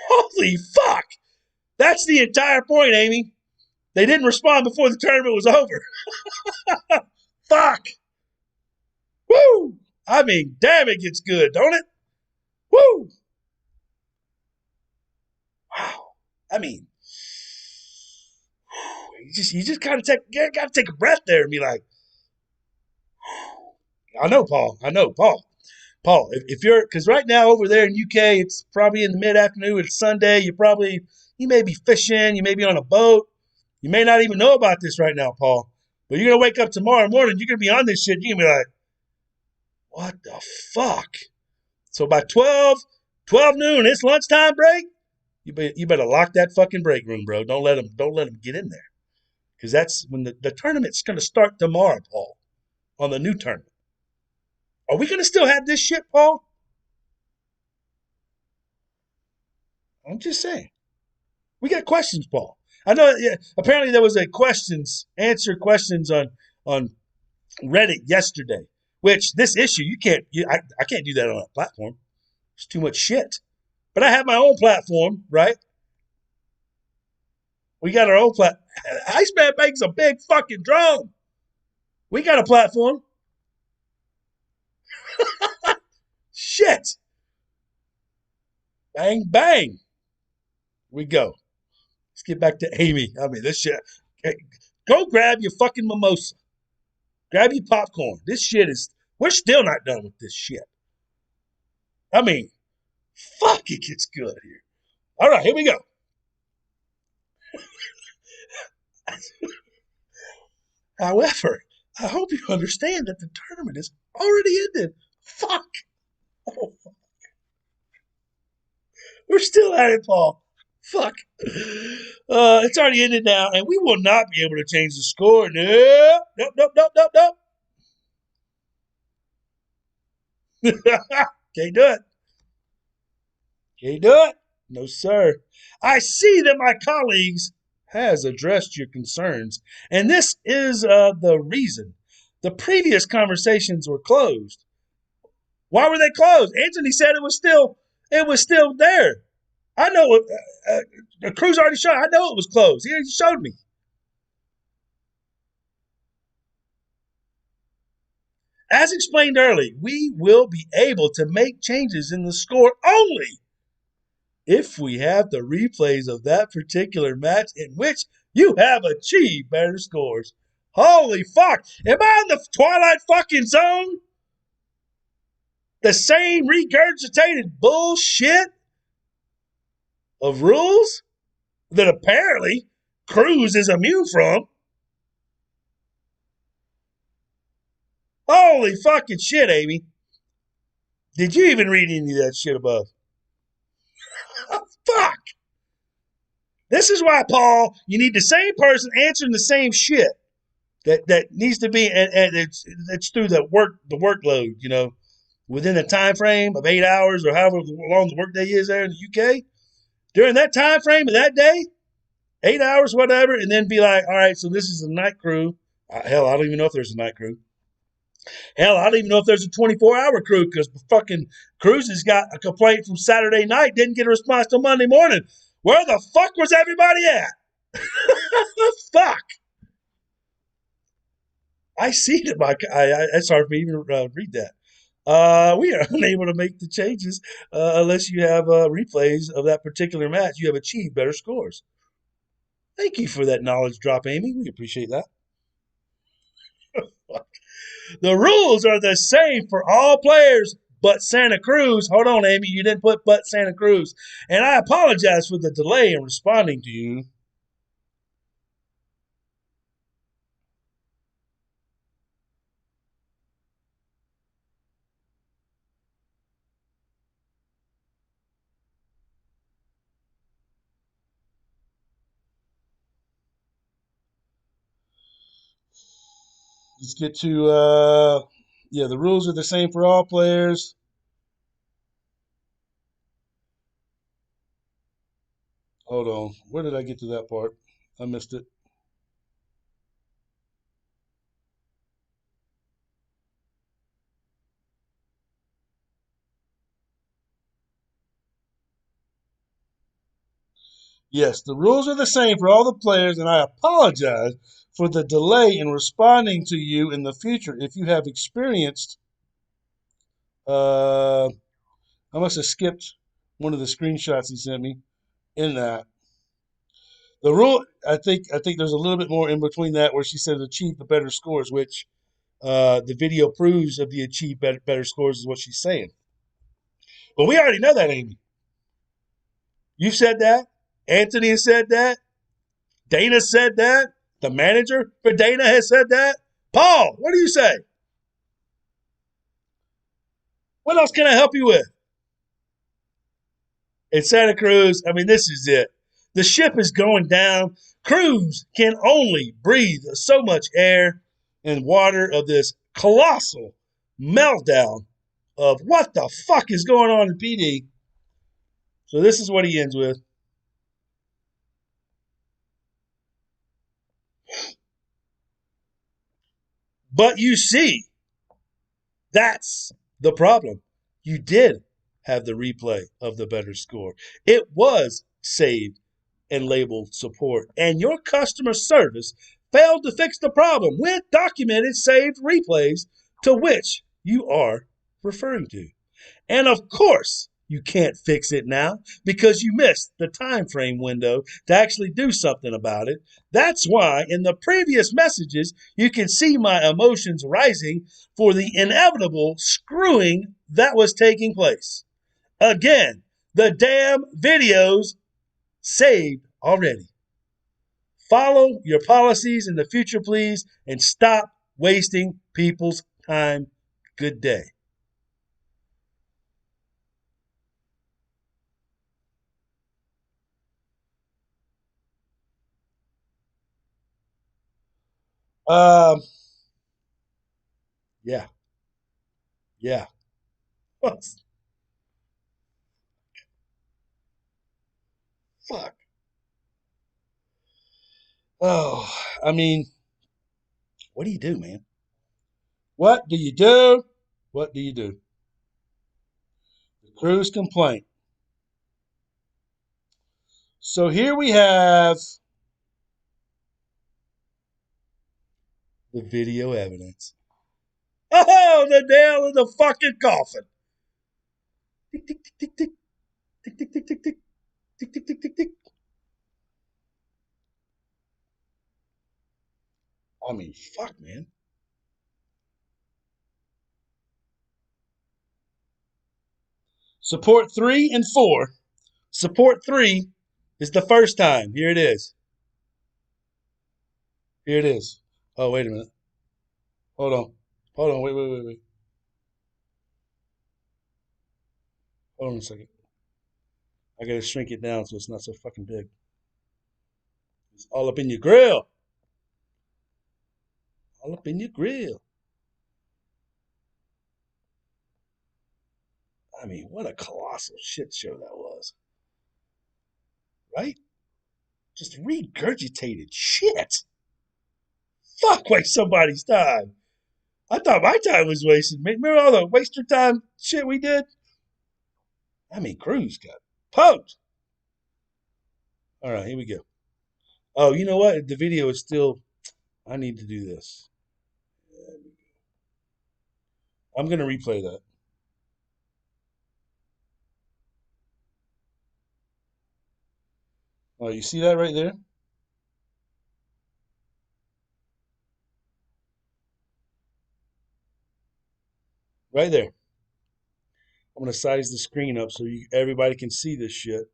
S1: Holy fuck! That's the entire point, Amy. They didn't respond before the tournament was over. Fuck! Woo! I mean, damn, it gets good, don't it? Woo! Wow. I mean, you just gotta take a breath there and be like, I know, Paul. I know, Paul. Paul, if you're, because right now over there in UK, it's probably in the mid afternoon. It's Sunday. You may be fishing. You may be on a boat. You may not even know about this right now, Paul. But you're gonna wake up tomorrow morning. You're gonna be on this shit. You're gonna be like, what the fuck? So by 12 noon, it's lunchtime break. You better lock that fucking break room, bro. Don't let them get in there, because that's when the tournament's gonna start tomorrow, Paul, on the new tournament. Are we going to still have this shit, Paul? I'm just saying. We got questions, Paul. I know. Yeah, apparently, there was a answer questions on Reddit yesterday. Which this issue you can't. I can't do that on a platform. It's too much shit. But I have my own platform, right? We got our own platform. Iceman Bank's a big fucking drone. We got a platform. Shit. Bang, bang. We go. Let's get back to Amy. I mean, this shit. Go grab your fucking mimosa. Grab your popcorn. This shit is. We're still not done with this shit. I mean, fuck, it gets good here. All right, here we go. However, I hope you understand that the tournament is already ended. Fuck. Oh, we're still at it, Paul. Fuck. It's already ended now, and we will not be able to change the score. Nope. Can't do it. Can't do it. No, sir. I see that my colleagues has addressed your concerns, and this is the reason. The previous conversations were closed. Why were they closed? Anthony said it was still there. I know the crew's already showed. I know it was closed. He showed me. As explained earlier, we will be able to make changes in the score only if we have the replays of that particular match in which you have achieved better scores. Holy fuck. Am I in the Twilight fucking Zone? The same regurgitated bullshit of rules that apparently Cruz is immune from. Holy fucking shit, Amy. Did you even read any of that shit above? Fuck. This is why, Paul, you need the same person answering the same shit. That needs to be, and it's through the workload, within a time frame of 8 hours or however long the workday is there in the UK. During that time frame of that day, 8 hours, whatever, and then be like, all right, so this is a night crew. Hell, I don't even know if there's a night crew. Hell, I don't even know if there's a 24-hour crew because fucking Cruz has got a complaint from Saturday night, didn't get a response till Monday morning. Where the fuck was everybody at? Fuck. I see it. It's hard for me to even read that. We are unable to make the changes unless you have replays of that particular match. You have achieved better scores. Thank you for that knowledge drop, Amy. We appreciate that. The rules are the same for all players but Santa Cruz. Hold on, Amy. You didn't put but Santa Cruz. And I apologize for the delay in responding to you. Let's get to, the rules are the same for all players. Hold on. Where did I get to that part? I missed it. Yes, the rules are the same for all the players, and I apologize for the delay in responding to you in the future. If you have experienced, I must have skipped one of the screenshots he sent me in that. The rule, I think there's a little bit more in between that where she says achieve the better scores, which the video proves of the achieve better scores is what she's saying. But we already know that, Amy. You've said that. Anthony has said that. Dana said that. The manager for Dana has said that. Paul, what do you say? What else can I help you with? In Santa Cruz, I mean, this is it. The ship is going down. Cruz can only breathe so much air and water of this colossal meltdown of what the fuck is going on in PD. So this is what he ends with. But you see, that's the problem. You did have the replay of the better score. It was saved and labeled support, and your customer service failed to fix the problem with documented saved replays to which you are referring to. And of course, you can't fix it now because you missed the time frame window to actually do something about it. That's why in the previous messages, you can see my emotions rising for the inevitable screwing that was taking place. Again, the damn videos saved already. Follow your policies in the future, please, and stop wasting people's time. Good day. Um, yeah, yeah. Fuck. Oh, I mean, what do you do, man? What do you do? What do you do? The Cruz complaint. So here we have the video evidence. Oh, the nail in the fucking coffin. Tick, tick, tick, tick, tick. Tick, tick, tick, tick, tick. Tick, tick, tick, tick, tick. I mean, fuck, man. Support 3 and 4. Support 3 is the first time. Here it is. Here it is. Oh, wait a minute. Hold on. Hold on. Wait. Hold on a second. I gotta shrink it down so it's not so fucking big. It's all up in your grill. All up in your grill. I mean, what a colossal shit show that was. Right? Just regurgitated shit. Fuck, waste somebody's time. I thought my time was wasted. Remember all the waste your time shit we did? I mean, Cruz got poked. All right, here we go. Oh, you know what? The video is still. I need to do this. I'm going to replay that. Oh, you see that right there? Right there. I'm going to size the screen up so everybody can see this shit.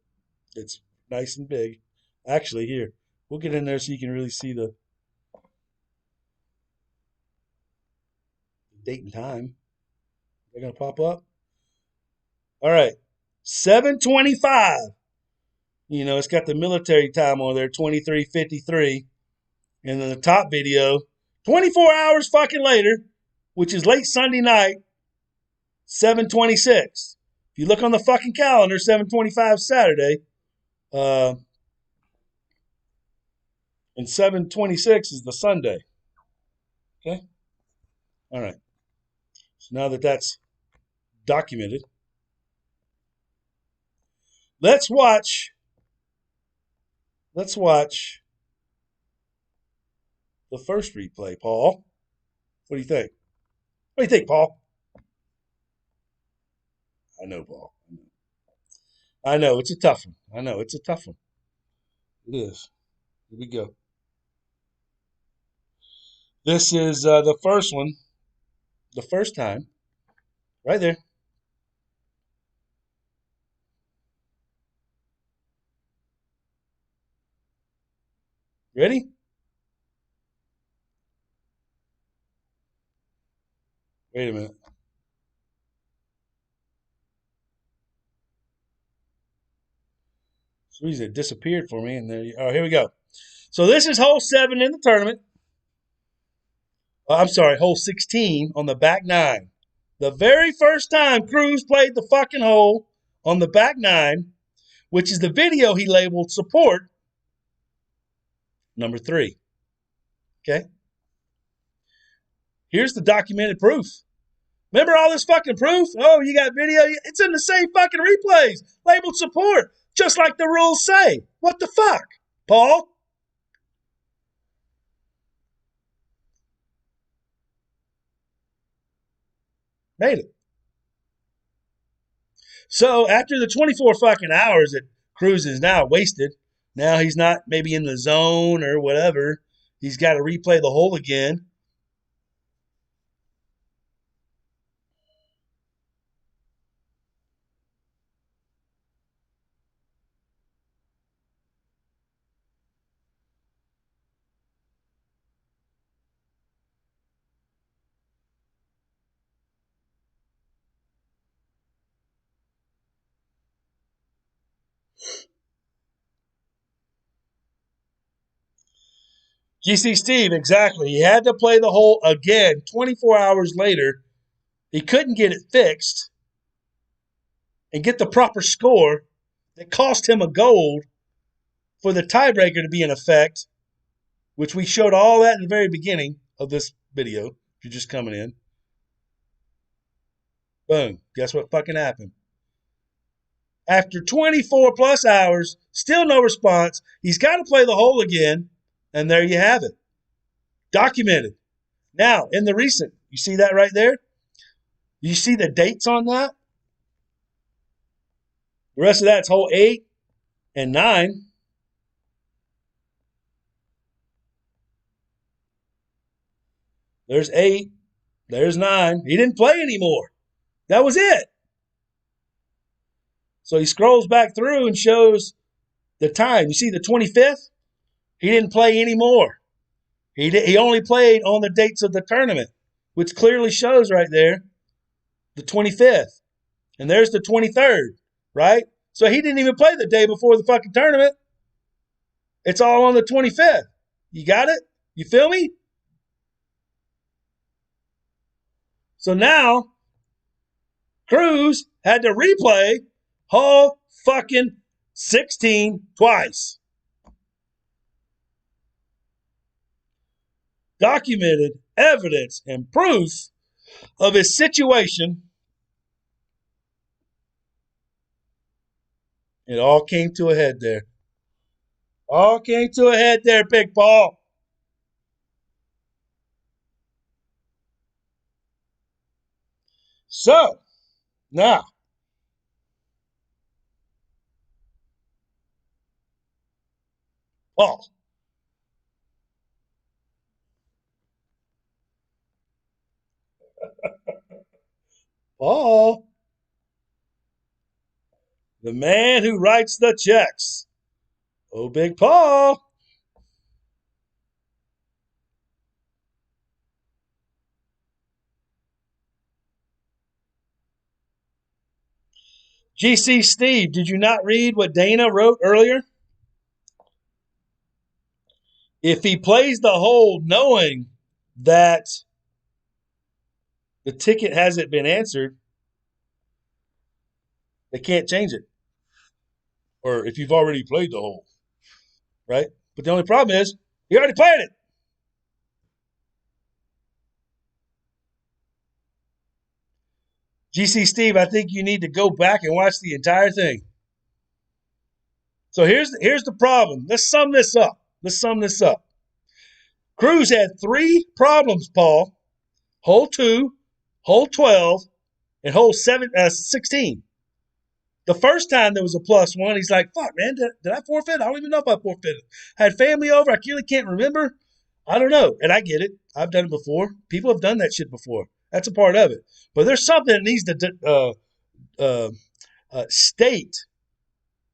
S1: It's nice and big. Actually, here, we'll get in there so you can really see the date and time. They're going to pop up. All right. 7:25. You know, it's got the military time on there, 23:53. And then the top video, 24 hours fucking later, which is late Sunday night, 7:26. If you look on the fucking calendar, 7:25 Saturday, uh, and 7:26 is the Sunday. Okay? All right. So now that that's documented, let's watch. Let's watch the first replay, Paul. What do you think? What do you think, Paul? I know, Paul. I know it's a tough one. I know it's a tough one. It is. Here we go. This is the first one, the first time, right there. Ready? Wait a minute. So it disappeared for me, and there. Oh, here we go. So this is hole 7 in the tournament. I'm sorry, hole 16 on the back 9. The very first time Cruz played the fucking hole on the back 9, which is the video he labeled support number 3. Okay? Here's the documented proof. Remember all this fucking proof? Oh, you got video? It's in the same fucking replays, labeled support, just like the rules say. What the fuck, Paul? Made it. So after the 24 fucking hours that Cruz is now wasted, now he's not maybe in the zone or whatever. He's got to replay the hole again. GC Steve, exactly. He had to play the hole again 24 hours later. He couldn't get it fixed and get the proper score that cost him a gold for the tiebreaker to be in effect, which we showed all that in the very beginning of this video. If you're just coming in. Boom. Guess what fucking happened? After 24 plus hours, still no response. He's got to play the hole again. And there you have it. Documented. Now, in the recent, You see that right there? You see the dates on that? The rest of that's hole 8 and 9. There's 8. There's 9. He didn't play anymore. That was it. So he scrolls back through and shows the time. You see the 25th? He didn't play anymore. He only played on the dates of the tournament, which clearly shows right there the 25th. And there's the 23rd, right? So he didn't even play the day before the fucking tournament. It's all on the 25th. You got it? You feel me? So now Cruz had to replay hole fucking 16 twice. Documented evidence and proof of his situation. It all came to a head there. All came to a head there, Big Paul. So, now, Paul. Paul. The man who writes the checks. Oh, Big Paul. GC Steve, did you not read what Dana wrote earlier? If he plays the hole knowing that the ticket hasn't been answered, they can't change it. Or if you've already played the hole, right? But the only problem is, he already played it. GC Steve, I think you need to go back and watch the entire thing. So here's the problem. Let's sum this up. Cruz had 3 problems, Paul. Hole 2, hole 12, and hole 16. The first time there was a +1, he's like, fuck, man, did I forfeit? I don't even know if I forfeited. I had family over. I really can't remember. I don't know. And I get it. I've done it before. People have done that shit before. That's a part of it. But there's something that needs to state,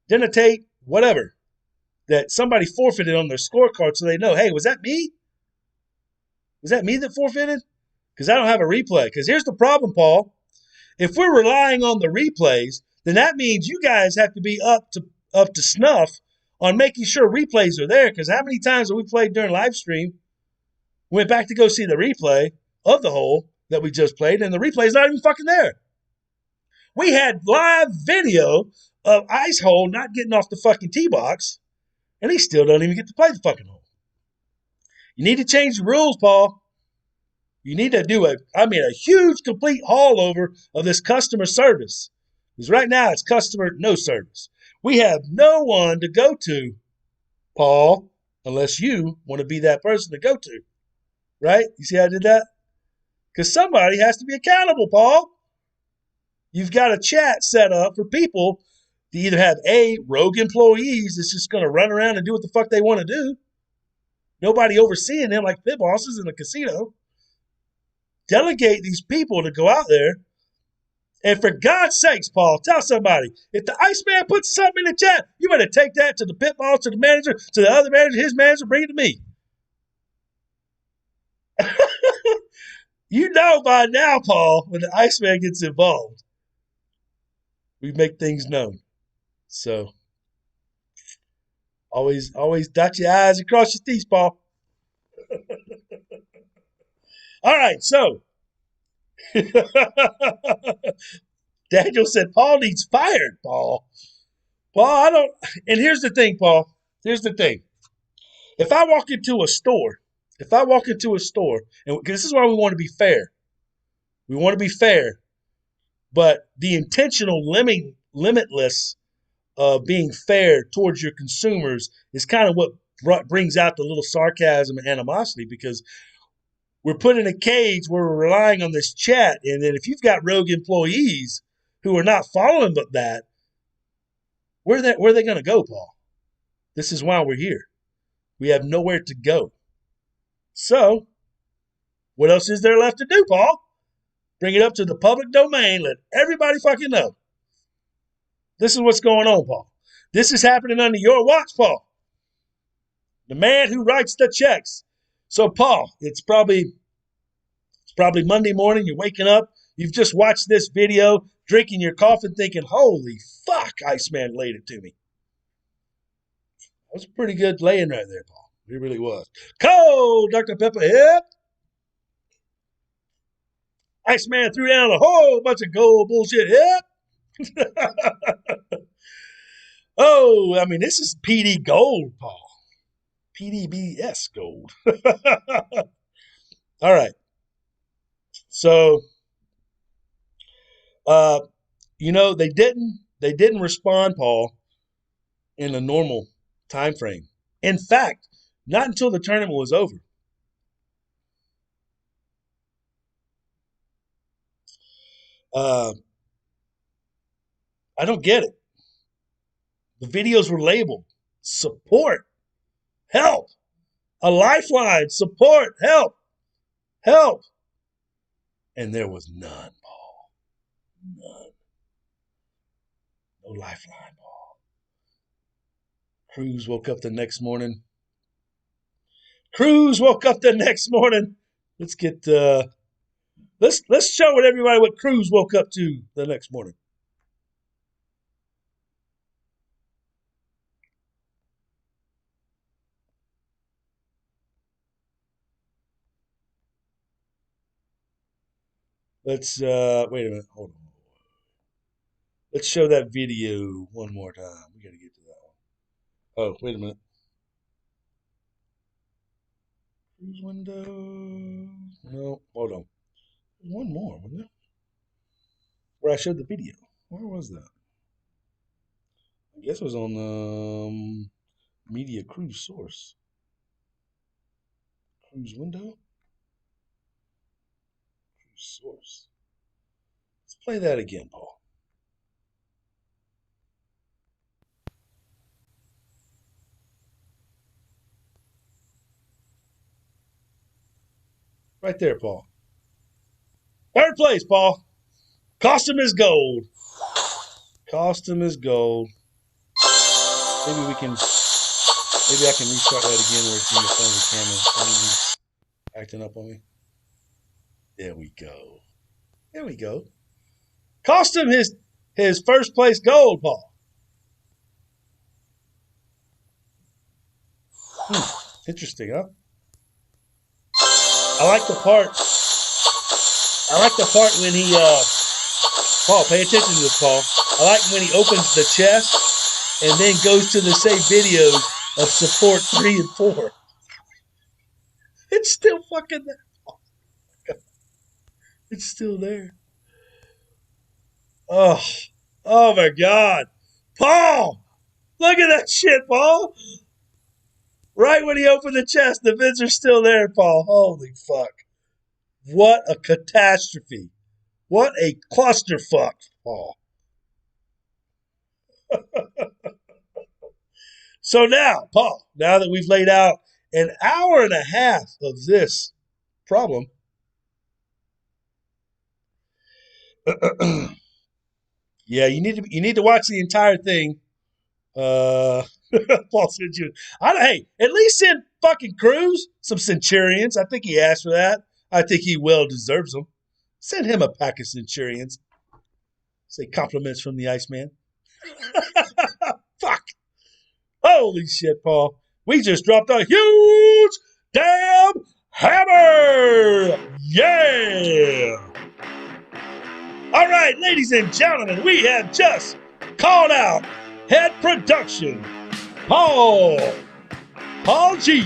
S1: denotate, whatever, that somebody forfeited on their scorecard so they know, hey, was that me? Was that me that forfeited? Because I don't have a replay. Because here's the problem, Paul. If we're relying on the replays, then that means you guys have to be up to snuff on making sure replays are there. Because how many times have we played during live stream, went back to go see the replay of the hole that we just played, and the replay's not even fucking there. We had live video of Ice Hole not getting off the fucking tee box, and he still don't even get to play the fucking hole. You need to change the rules, Paul. You need to do a huge, complete haul over of this customer service. Because right now it's customer no service. We have no one to go to, Paul, unless you want to be that person to go to. Right? You see how I did that? Because somebody has to be accountable, Paul. You've got a chat set up for people to either have rogue employees that's just going to run around and do what the fuck they want to do. Nobody overseeing them like pit bosses in the casino. Delegate these people to go out there. And for God's sakes, Paul, tell somebody, if the Iceman puts something in the chat, you better take that to the pit boss, to the manager, to the other manager, his manager, bring it to me. You know by now, Paul, when the Iceman gets involved, we make things known. So always dot your I's and cross your T's, Paul. All right, so Daniel said Paul needs fired, Paul. Paul, I don't. And here's the thing, Paul. Here's the thing. If I walk into a store, and this is why we want to be fair. We want to be fair, but the intentional limitless being fair towards your consumers is kind of what brings out the little sarcasm and animosity, because we're put in a cage where we're relying on this chat. And then if you've got rogue employees who are not following that, where are they going to go, Paul? This is why we're here. We have nowhere to go. So, what else is there left to do, Paul? Bring it up to the public domain. Let everybody fucking know. This is what's going on, Paul. This is happening under your watch, Paul. The man who writes the checks. So, Paul, it's probably Monday morning. You're waking up. You've just watched this video, drinking your coffee, thinking, holy fuck, Iceman laid it to me. That was a pretty good laying right there, Paul. It really was. Cold, Dr. Pepper, yep. Iceman threw down a whole bunch of gold bullshit, yep. Oh, I mean, this is PD gold, Paul. PDBS gold. All right. So, they didn't respond, Paul, in a normal time frame. In fact, not until the tournament was over. I don't get it. The videos were labeled support, help, a lifeline, support, help, help. And there was none, Paul. None. No lifeline, Paul. Cruz woke up the next morning. Let's get let's show everybody what Cruz woke up to the next morning. Let's wait a minute. Hold on. Let's show that video one more time. We got to get to that one. Oh, wait a minute. Cruise window. No, hold on. One more, wasn't there? Where I showed the video. Where was that? I guess it was on media cruise source. Cruise window. Cruise source. Let's play that again, Paul. Right there, Paul. Third place, Paul. Costume is gold. Costume is gold. Maybe I can restart that again where it's in the front of the camera. Acting up on me. There we go. Costume his first place gold, Paul. Interesting, huh? I like the part when he Paul, pay attention to this, Paul. I like when he opens the chest and then goes to the save videos of support 3 and 4. It's still fucking there. It's still there. Oh my God. Paul! Look at that shit, Paul! Right when he opened the chest, the vids are still there, Paul. Holy fuck. What a catastrophe. What a clusterfuck, Paul. So now, Paul, now that we've laid out an hour and a half of this problem, yeah, you need to watch the entire thing. Paul said hey, at least send fucking Cruz some Centurions. I think he asked for that. I think he well deserves them. Send him a pack of Centurions. Say compliments from the Iceman. Fuck. Holy shit, Paul. We just dropped a huge damn hammer. Yeah. All right, ladies and gentlemen, we have just called out head production, Paul G.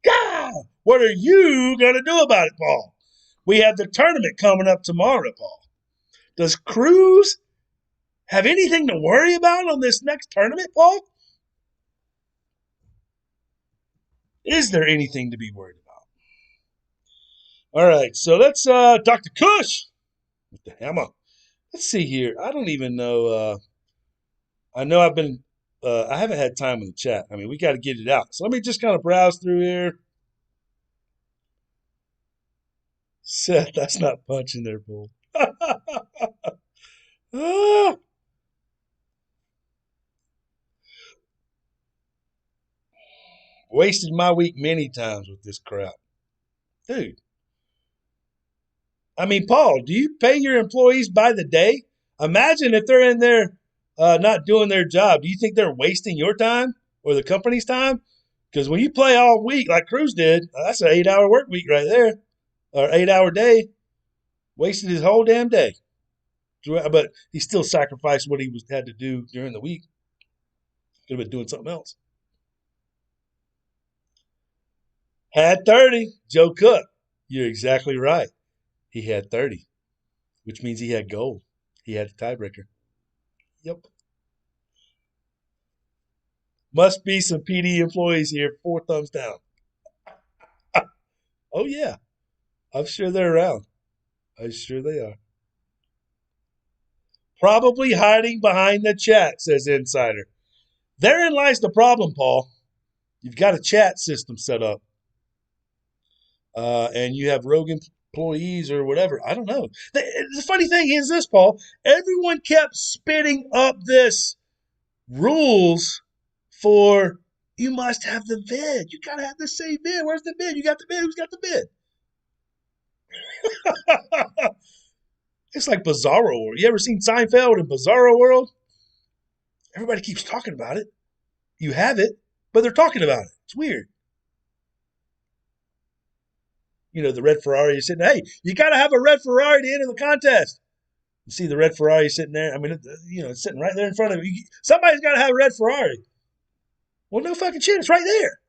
S1: God, what are you going to do about it, Paul? We have the tournament coming up tomorrow, Paul. Does Cruz have anything to worry about on this next tournament, Paul? Is there anything to be worried about? All right, so let's Dr. Kush with the hammer. Let's see here. I don't even know. I know I've been. I haven't had time in the chat. I mean, we got to get it out. So let me just kind of browse through here. Seth, that's not punching there, bull. Ah, wasted my week many times with this crap, dude. I mean, Paul, do you pay your employees by the day? Imagine if they're in there not doing their job. Do you think they're wasting your time or the company's time? Because when you play all week like Cruz did, that's an 8 hour work week right there, or 8 hour day. Wasted his whole damn day. But he still sacrificed what he had to do during the week. Could have been doing something else. Had 30, Joe Cook. You're exactly right. He had 30, which means he had gold. He had the tiebreaker. Yep. Must be some PD employees here. 4 thumbs down. Oh, yeah. I'm sure they're around. I'm sure they are. Probably hiding behind the chat, says Insider. Therein lies the problem, Paul. You've got a chat system set up, and you have rogue employees or whatever. I don't know. The funny thing is this, Paul. Everyone kept spitting up this rules for you must have the bid. You gotta have the same bid. Where's the bid? You got the bid. Who's got the bid? It's like Bizarro World. You ever seen Seinfeld and Bizarro World? Everybody keeps talking about it. You have it, but they're talking about it. It's weird. You know, the red Ferrari is sitting, hey, you got to have a red Ferrari to enter the contest. You see the red Ferrari sitting there. I mean, it's sitting right there in front of you. Somebody's got to have a red Ferrari. Well, no fucking shit. It's right there.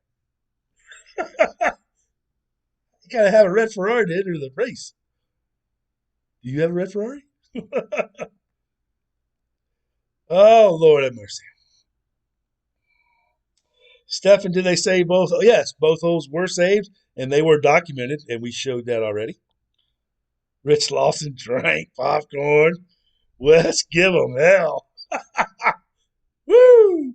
S1: You got to have a red Ferrari to enter the race. Do you have a red Ferrari? Oh, Lord have mercy. Stefan, did they say both? Oh, yes, both holes were saved, and they were documented, and we showed that already. Rich Lawson drank popcorn. Let's give them hell. Woo!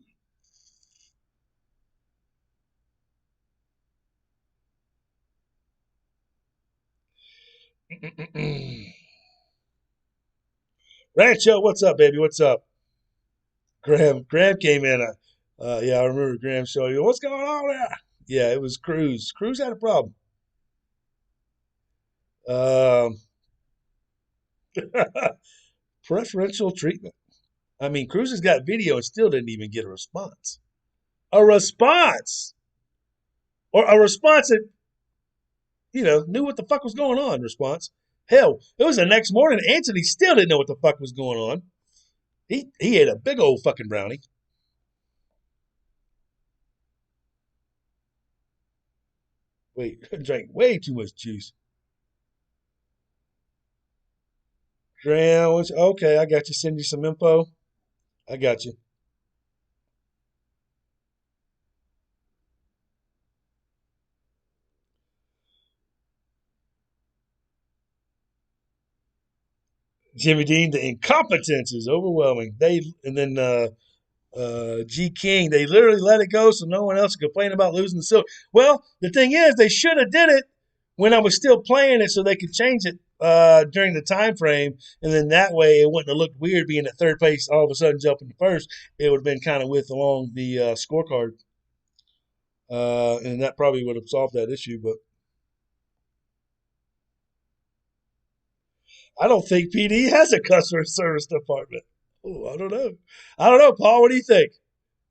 S1: Rancho, what's up, baby? What's up? Graham came in. Yeah, I remember Graham showing you what's going on there. Yeah, it was Cruz. Cruz had a problem. Um, preferential treatment. I mean, Cruz has got video and still didn't even get a response. A response, or a response that knew what the fuck was going on. Response. Hell, it was the next morning. Anthony still didn't know what the fuck was going on. He ate a big old fucking brownie. Wait, drank way too much juice. Graham, okay, I got you. Send you some info. I got you. Jimmy Dean, the incompetence is overwhelming. G King, they literally let it go so no one else could complain about losing the silver. Well, the thing is, they should have did it when I was still playing it so they could change it during the time frame, and then that way it wouldn't have looked weird being at third place all of a sudden jumping to first. It would have been kind of with along the scorecard, and that probably would have solved that issue. But I don't think PD has a customer service department. Oh, I don't know. I don't know, Paul. What do you think?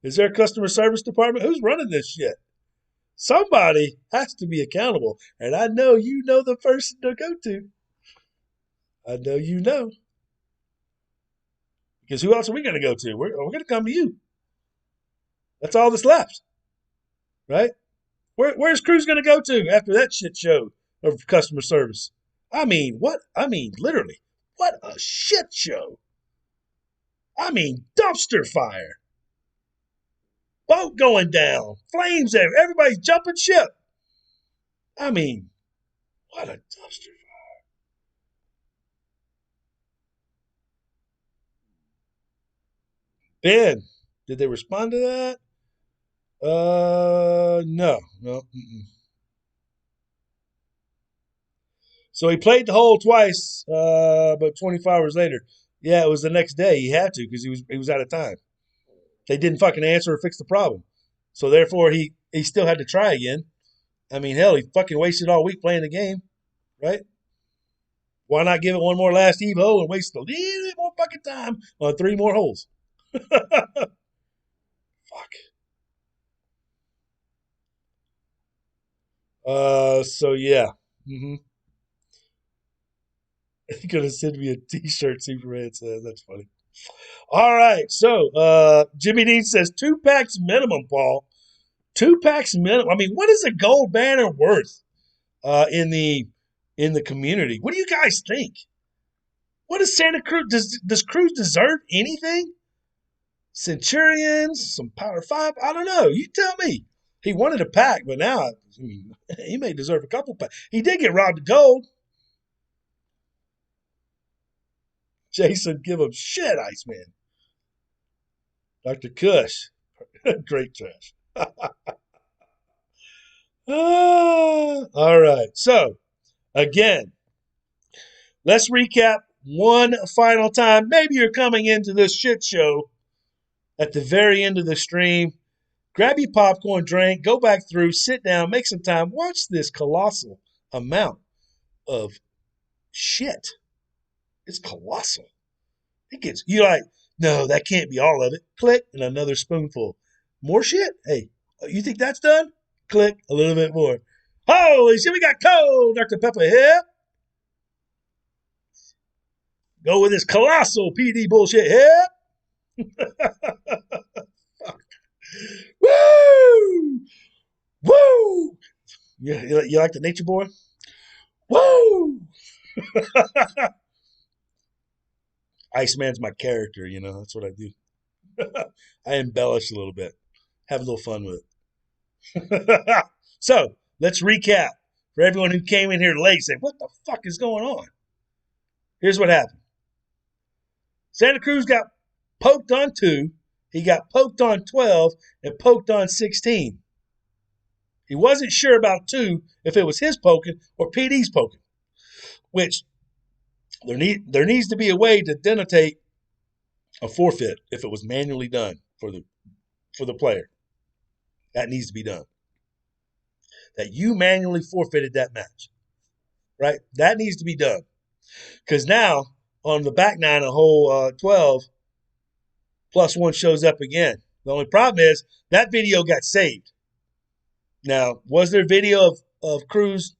S1: Is there a customer service department? Who's running this shit? Somebody has to be accountable. And I know you know the person to go to. I know you know. Because who else are we going to go to? We're going to come to you. That's all that's left. Right? Where's Cruz going to go to after that shit show of customer service? I mean, what? I mean, literally, what a shit show. I mean, dumpster fire. Boat going down. Flames there. Everybody's jumping ship. I mean, What a dumpster. Ben, did they respond to that? No, no. Mm-mm. So he played the hole twice, but 24 hours later. Yeah, it was the next day. He had to because he was out of time. They didn't fucking answer or fix the problem. So therefore, he still had to try again. I mean, hell, he fucking wasted all week playing the game, right? Why not give it one more last Evo and waste a little bit more fucking time on three more holes? Fuck. So yeah. Mm-hmm. He's gonna send me a T-shirt. Superman says that's funny. All right. So Jimmy Dean says 2 packs minimum, Paul. 2 packs minimum. I mean, what is a gold banner worth in the community? What do you guys think? What does Santa Cruz does Cruz deserve anything? Centurions, some Power Five. I don't know. You tell me. He wanted a pack, but now I mean, he may deserve a couple packs. He did get robbed of gold. Jason, give him shit, Iceman. Dr. Kush, great trash. All right. So again, let's recap one final time. Maybe you're coming into this shit show at the very end of the stream. Grab your popcorn, drink, go back through, sit down, make some time, watch this colossal amount of shit. It's colossal. It gets you like, no, that can't be all of it. Click, and another spoonful. More shit? Hey, you think that's done? Click, a little bit more. Holy shit, we got cold Dr. Pepper here. Go with this colossal PD bullshit here. Woo! Woo! You like the nature boy? Woo! Iceman's my character, that's what I do. I embellish a little bit, have a little fun with it. So let's recap for everyone who came in here late. Say, what the fuck is going on? Here's what happened. Santa Cruz got poked on 2. He got poked on 12 and poked on 16. He wasn't sure about 2 if it was his poking or PD's poking, which there needs to be a way to denotate a forfeit if it was manually done for the player. That needs to be done. That you manually forfeited that match, right? That needs to be done because now on the back nine of hole 12, +1 shows up again. The only problem is that video got saved. Now, was there video of Cruz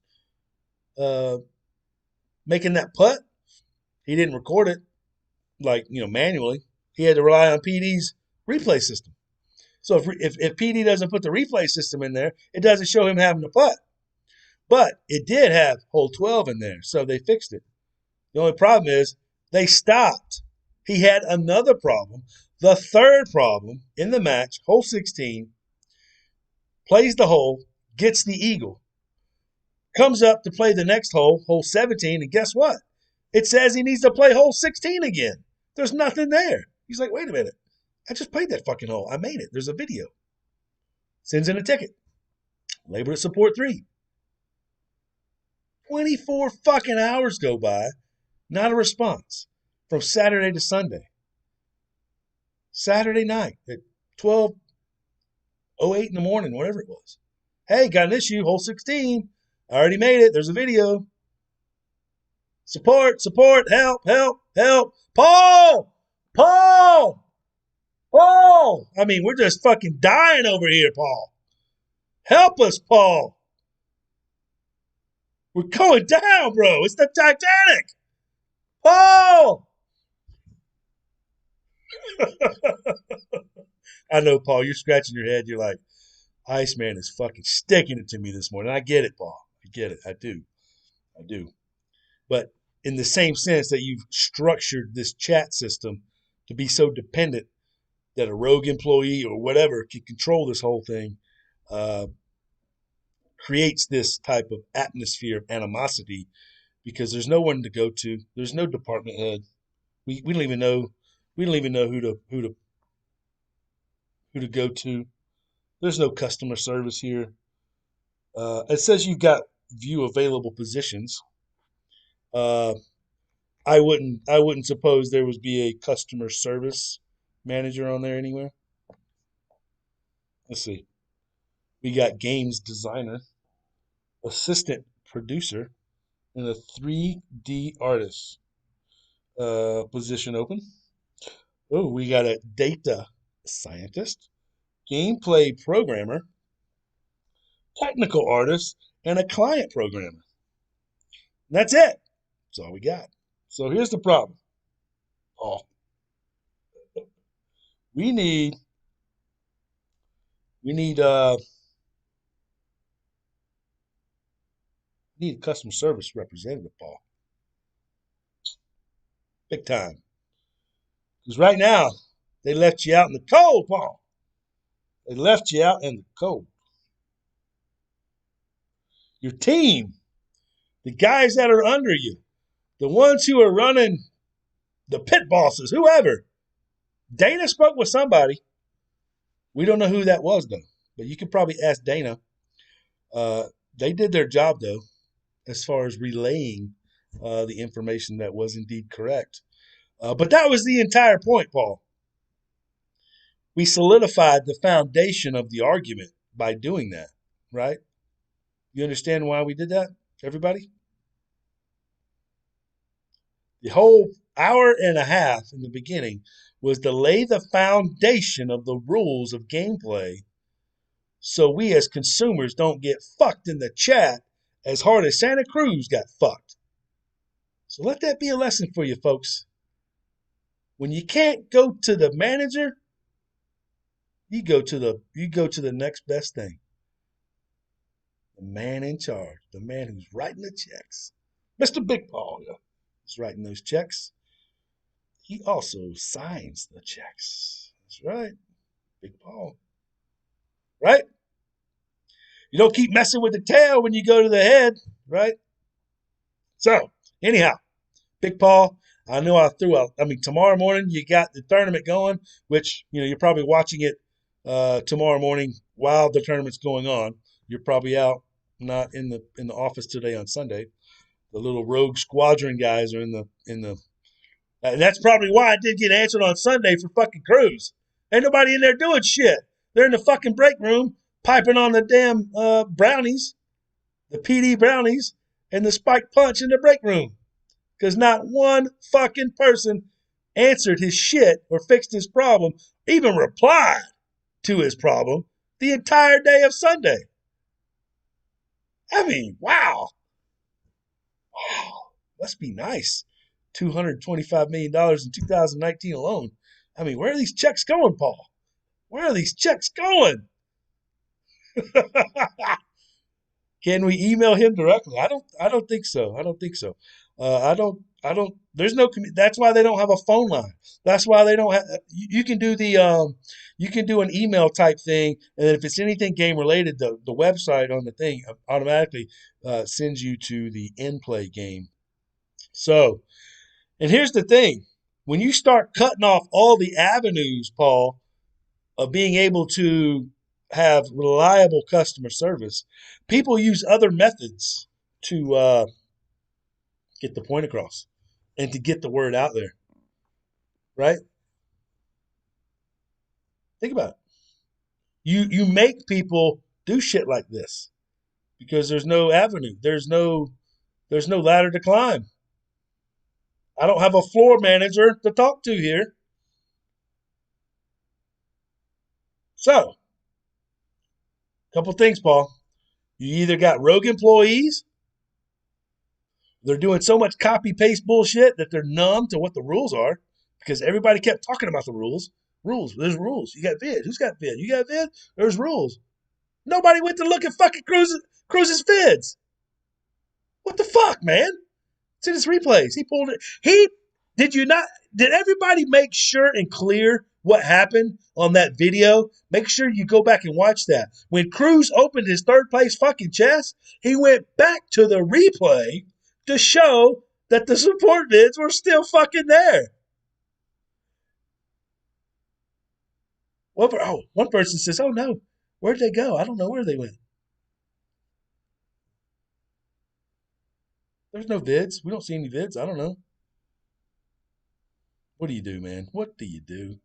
S1: making that putt? He didn't record it manually. He had to rely on PD's replay system. So if PD doesn't put the replay system in there, it doesn't show him having to putt. But it did have hole 12 in there, so they fixed it. The only problem is they stopped. He had another problem. The third problem in the match, hole 16, plays the hole, gets the eagle, comes up to play the next hole, hole 17, and guess what? It says he needs to play hole 16 again. There's nothing there. He's like, wait a minute. I just played that fucking hole. I made it. There's a video. Sends in a ticket. Labor at support 3. 24 fucking hours go by. Not a response. From Saturday to Sunday. Saturday night at 12:08 in the morning, whatever it was. Hey, got an issue. Hole 16. I already made it. There's a video. Support, help, help, help. Paul! Paul! Paul! I mean, we're just fucking dying over here, Paul. Help us, Paul. We're going down, bro. It's the Titanic. Paul! I know, Paul, you're scratching your head. You're like, Iceman is fucking sticking it to me this morning. I get it, Paul. I get it. I do. But in the same sense that you've structured this chat system to be so dependent that a rogue employee or whatever can control this whole thing, creates this type of atmosphere of animosity because there's no one to go to. There's no department head. We don't even know who to go to. There's no customer service here. It says you got view available positions. Uh, I wouldn't suppose there would be a customer service manager on there anywhere. Let's see. We got games designer, assistant producer, and a 3D artist position open. Oh, we got a data scientist, gameplay programmer, technical artist, and a client programmer. And that's it. That's all we got. So here's the problem. Oh, we need we need need a customer service representative, Paul. Big time. Because right now, they left you out in the cold, Paul. They left you out in the cold. Your team, the guys that are under you, the ones who are running the pit bosses, whoever. Dana spoke with somebody. We don't know who that was, though. But you could probably ask Dana. Uh, they did their job, though, as far as relaying the information that was indeed correct. But that was the entire point, Paul. We solidified the foundation of the argument by doing that, right? You understand why we did that, everybody? The whole hour and a half in the beginning was to lay the foundation of the rules of gameplay so we as consumers don't get fucked in the chat as hard as Santa Cruz got fucked. So let that be a lesson for you folks. When you can't go to the manager, you go to the next best thing. The man in charge, the man who's writing the checks. Mr. Big Paul is writing those checks. He also signs the checks. That's right. Big Paul. Right? You don't keep messing with the tail when you go to the head, right? So, anyhow, Big Paul, I know tomorrow morning you got the tournament going, which, you're probably watching it tomorrow morning while the tournament's going on. You're probably out, not in the office today on Sunday. The little rogue squadron guys are in the and that's probably why I did get answered on Sunday for fucking Cruz. Ain't nobody in there doing shit. They're in the fucking break room piping on the damn brownies, the PD brownies, and the spike punch in the break room. Because not one fucking person answered his shit or fixed his problem, even replied to his problem the entire day of Sunday. I mean, wow. Wow. Must be nice. $225 million in 2019 alone. I mean, where are these checks going, Paul? Where are these checks going? Can we email him directly? I don't think so. I don't think so. I don't. There's no. That's why they don't have a phone line. That's why they don't have. You can do you can do an email type thing, and then if it's anything game related, the website on the thing automatically sends you to the in play game. So, and here's the thing: when you start cutting off all the avenues, Paul, of being able to have reliable customer service, people use other methods to get the point across and to get the word out there, right? Think about it. You make people do shit like this because there's no avenue. There's no ladder to climb. I don't have a floor manager to talk to here. So, a couple things, Paul. You either got rogue employees, they're doing so much copy paste bullshit that they're numb to what the rules are because everybody kept talking about the rules. Rules. There's rules. You got vid. Who's got vid? You got vid? There's rules. Nobody went to look at fucking Cruz's vids. What the fuck, man? It's in his replays. He pulled it. Did you not? Did everybody make sure and clear what happened on that video? Make sure you go back and watch that. When Cruz opened his third place fucking chest, he went back to the replay to show that the support bids were still fucking there. One person says, "Oh no, where'd they go? I don't know where they went." There's no vids. We don't see any vids. I don't know. What do you do, man? What do you do?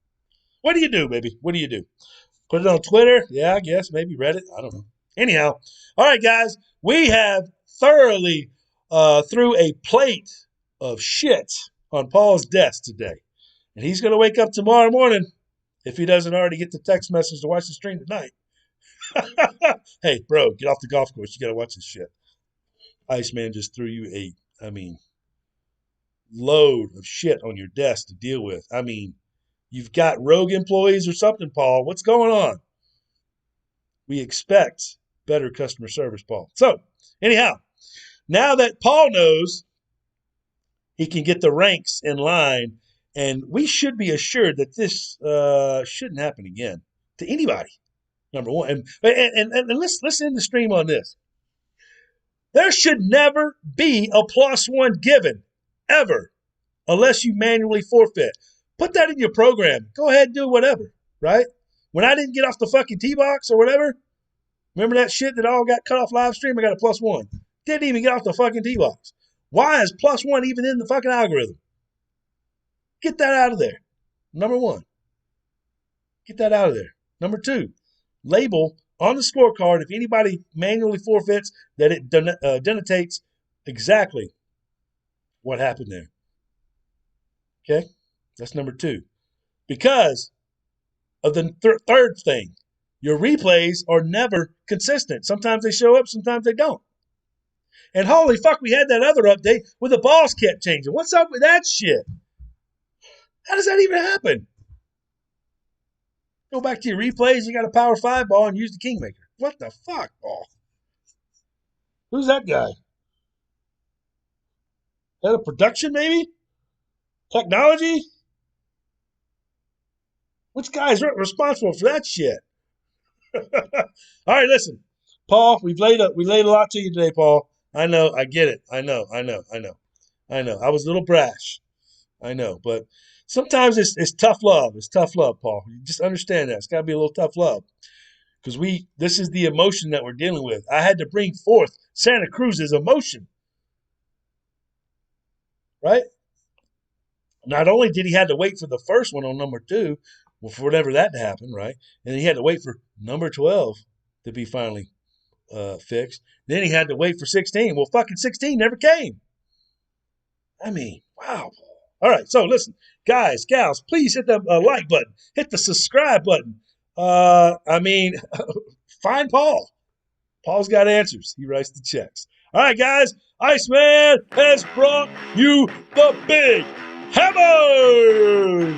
S1: What do you do, baby? What do you do? Put it on Twitter? Yeah, I guess. Maybe Reddit. I don't know. Anyhow, all right, guys. We have thoroughly threw a plate of shit on Paul's desk today. And he's going to wake up tomorrow morning if he doesn't already get the text message to watch the stream tonight. Hey, bro, get off the golf course. You got to watch this shit. Iceman just threw you load of shit on your desk to deal with. I mean, you've got rogue employees or something, Paul. What's going on? We expect better customer service, Paul. So, anyhow, now that Paul knows he can get the ranks in line, and we should be assured that this shouldn't happen again to anybody. Number one, and let's end the stream on this. There should never be a +1 given, ever, unless you manually forfeit. Put that in your program. Go ahead and do whatever, right? When I didn't get off the fucking T-box or whatever, remember that shit that all got cut off live stream? I got a +1. Didn't even get off the fucking T-box. Why is +1 even in the fucking algorithm? Get that out of there. Number one. Get that out of there. Number two, label on the scorecard if anybody manually forfeits that it denotates exactly what happened there. Okay? That's number two. Because of the third thing, your replays are never consistent. Sometimes they show up, sometimes they don't. And holy fuck, we had that other update where the balls kept changing. What's up with that shit? How does that even happen? Go back to your replays, you got a power 5 ball and use the Kingmaker. What the fuck, ball? Who's that guy? Head of production, maybe? Technology? Which guy is responsible for that shit? All right, listen. Paul, we laid a lot to you today, Paul. I know, I get it. I know. I was a little brash. I know, but sometimes it's tough love. It's tough love, Paul. You just understand that. It's got to be a little tough love. Because this is the emotion that we're dealing with. I had to bring forth Santa Cruz's emotion. Right? Not only did he have to wait for the first one on number 2, well, for whatever that to happen, right? And he had to wait for number 12 to be finally fixed. Then he had to wait for 16. Well, fucking 16 never came. I mean, wow. All right, so listen, guys, gals, please hit the like button. Hit the subscribe button. Find Paul. Paul's got answers. He writes the checks. All right, guys, Iceman has brought you the big hammer.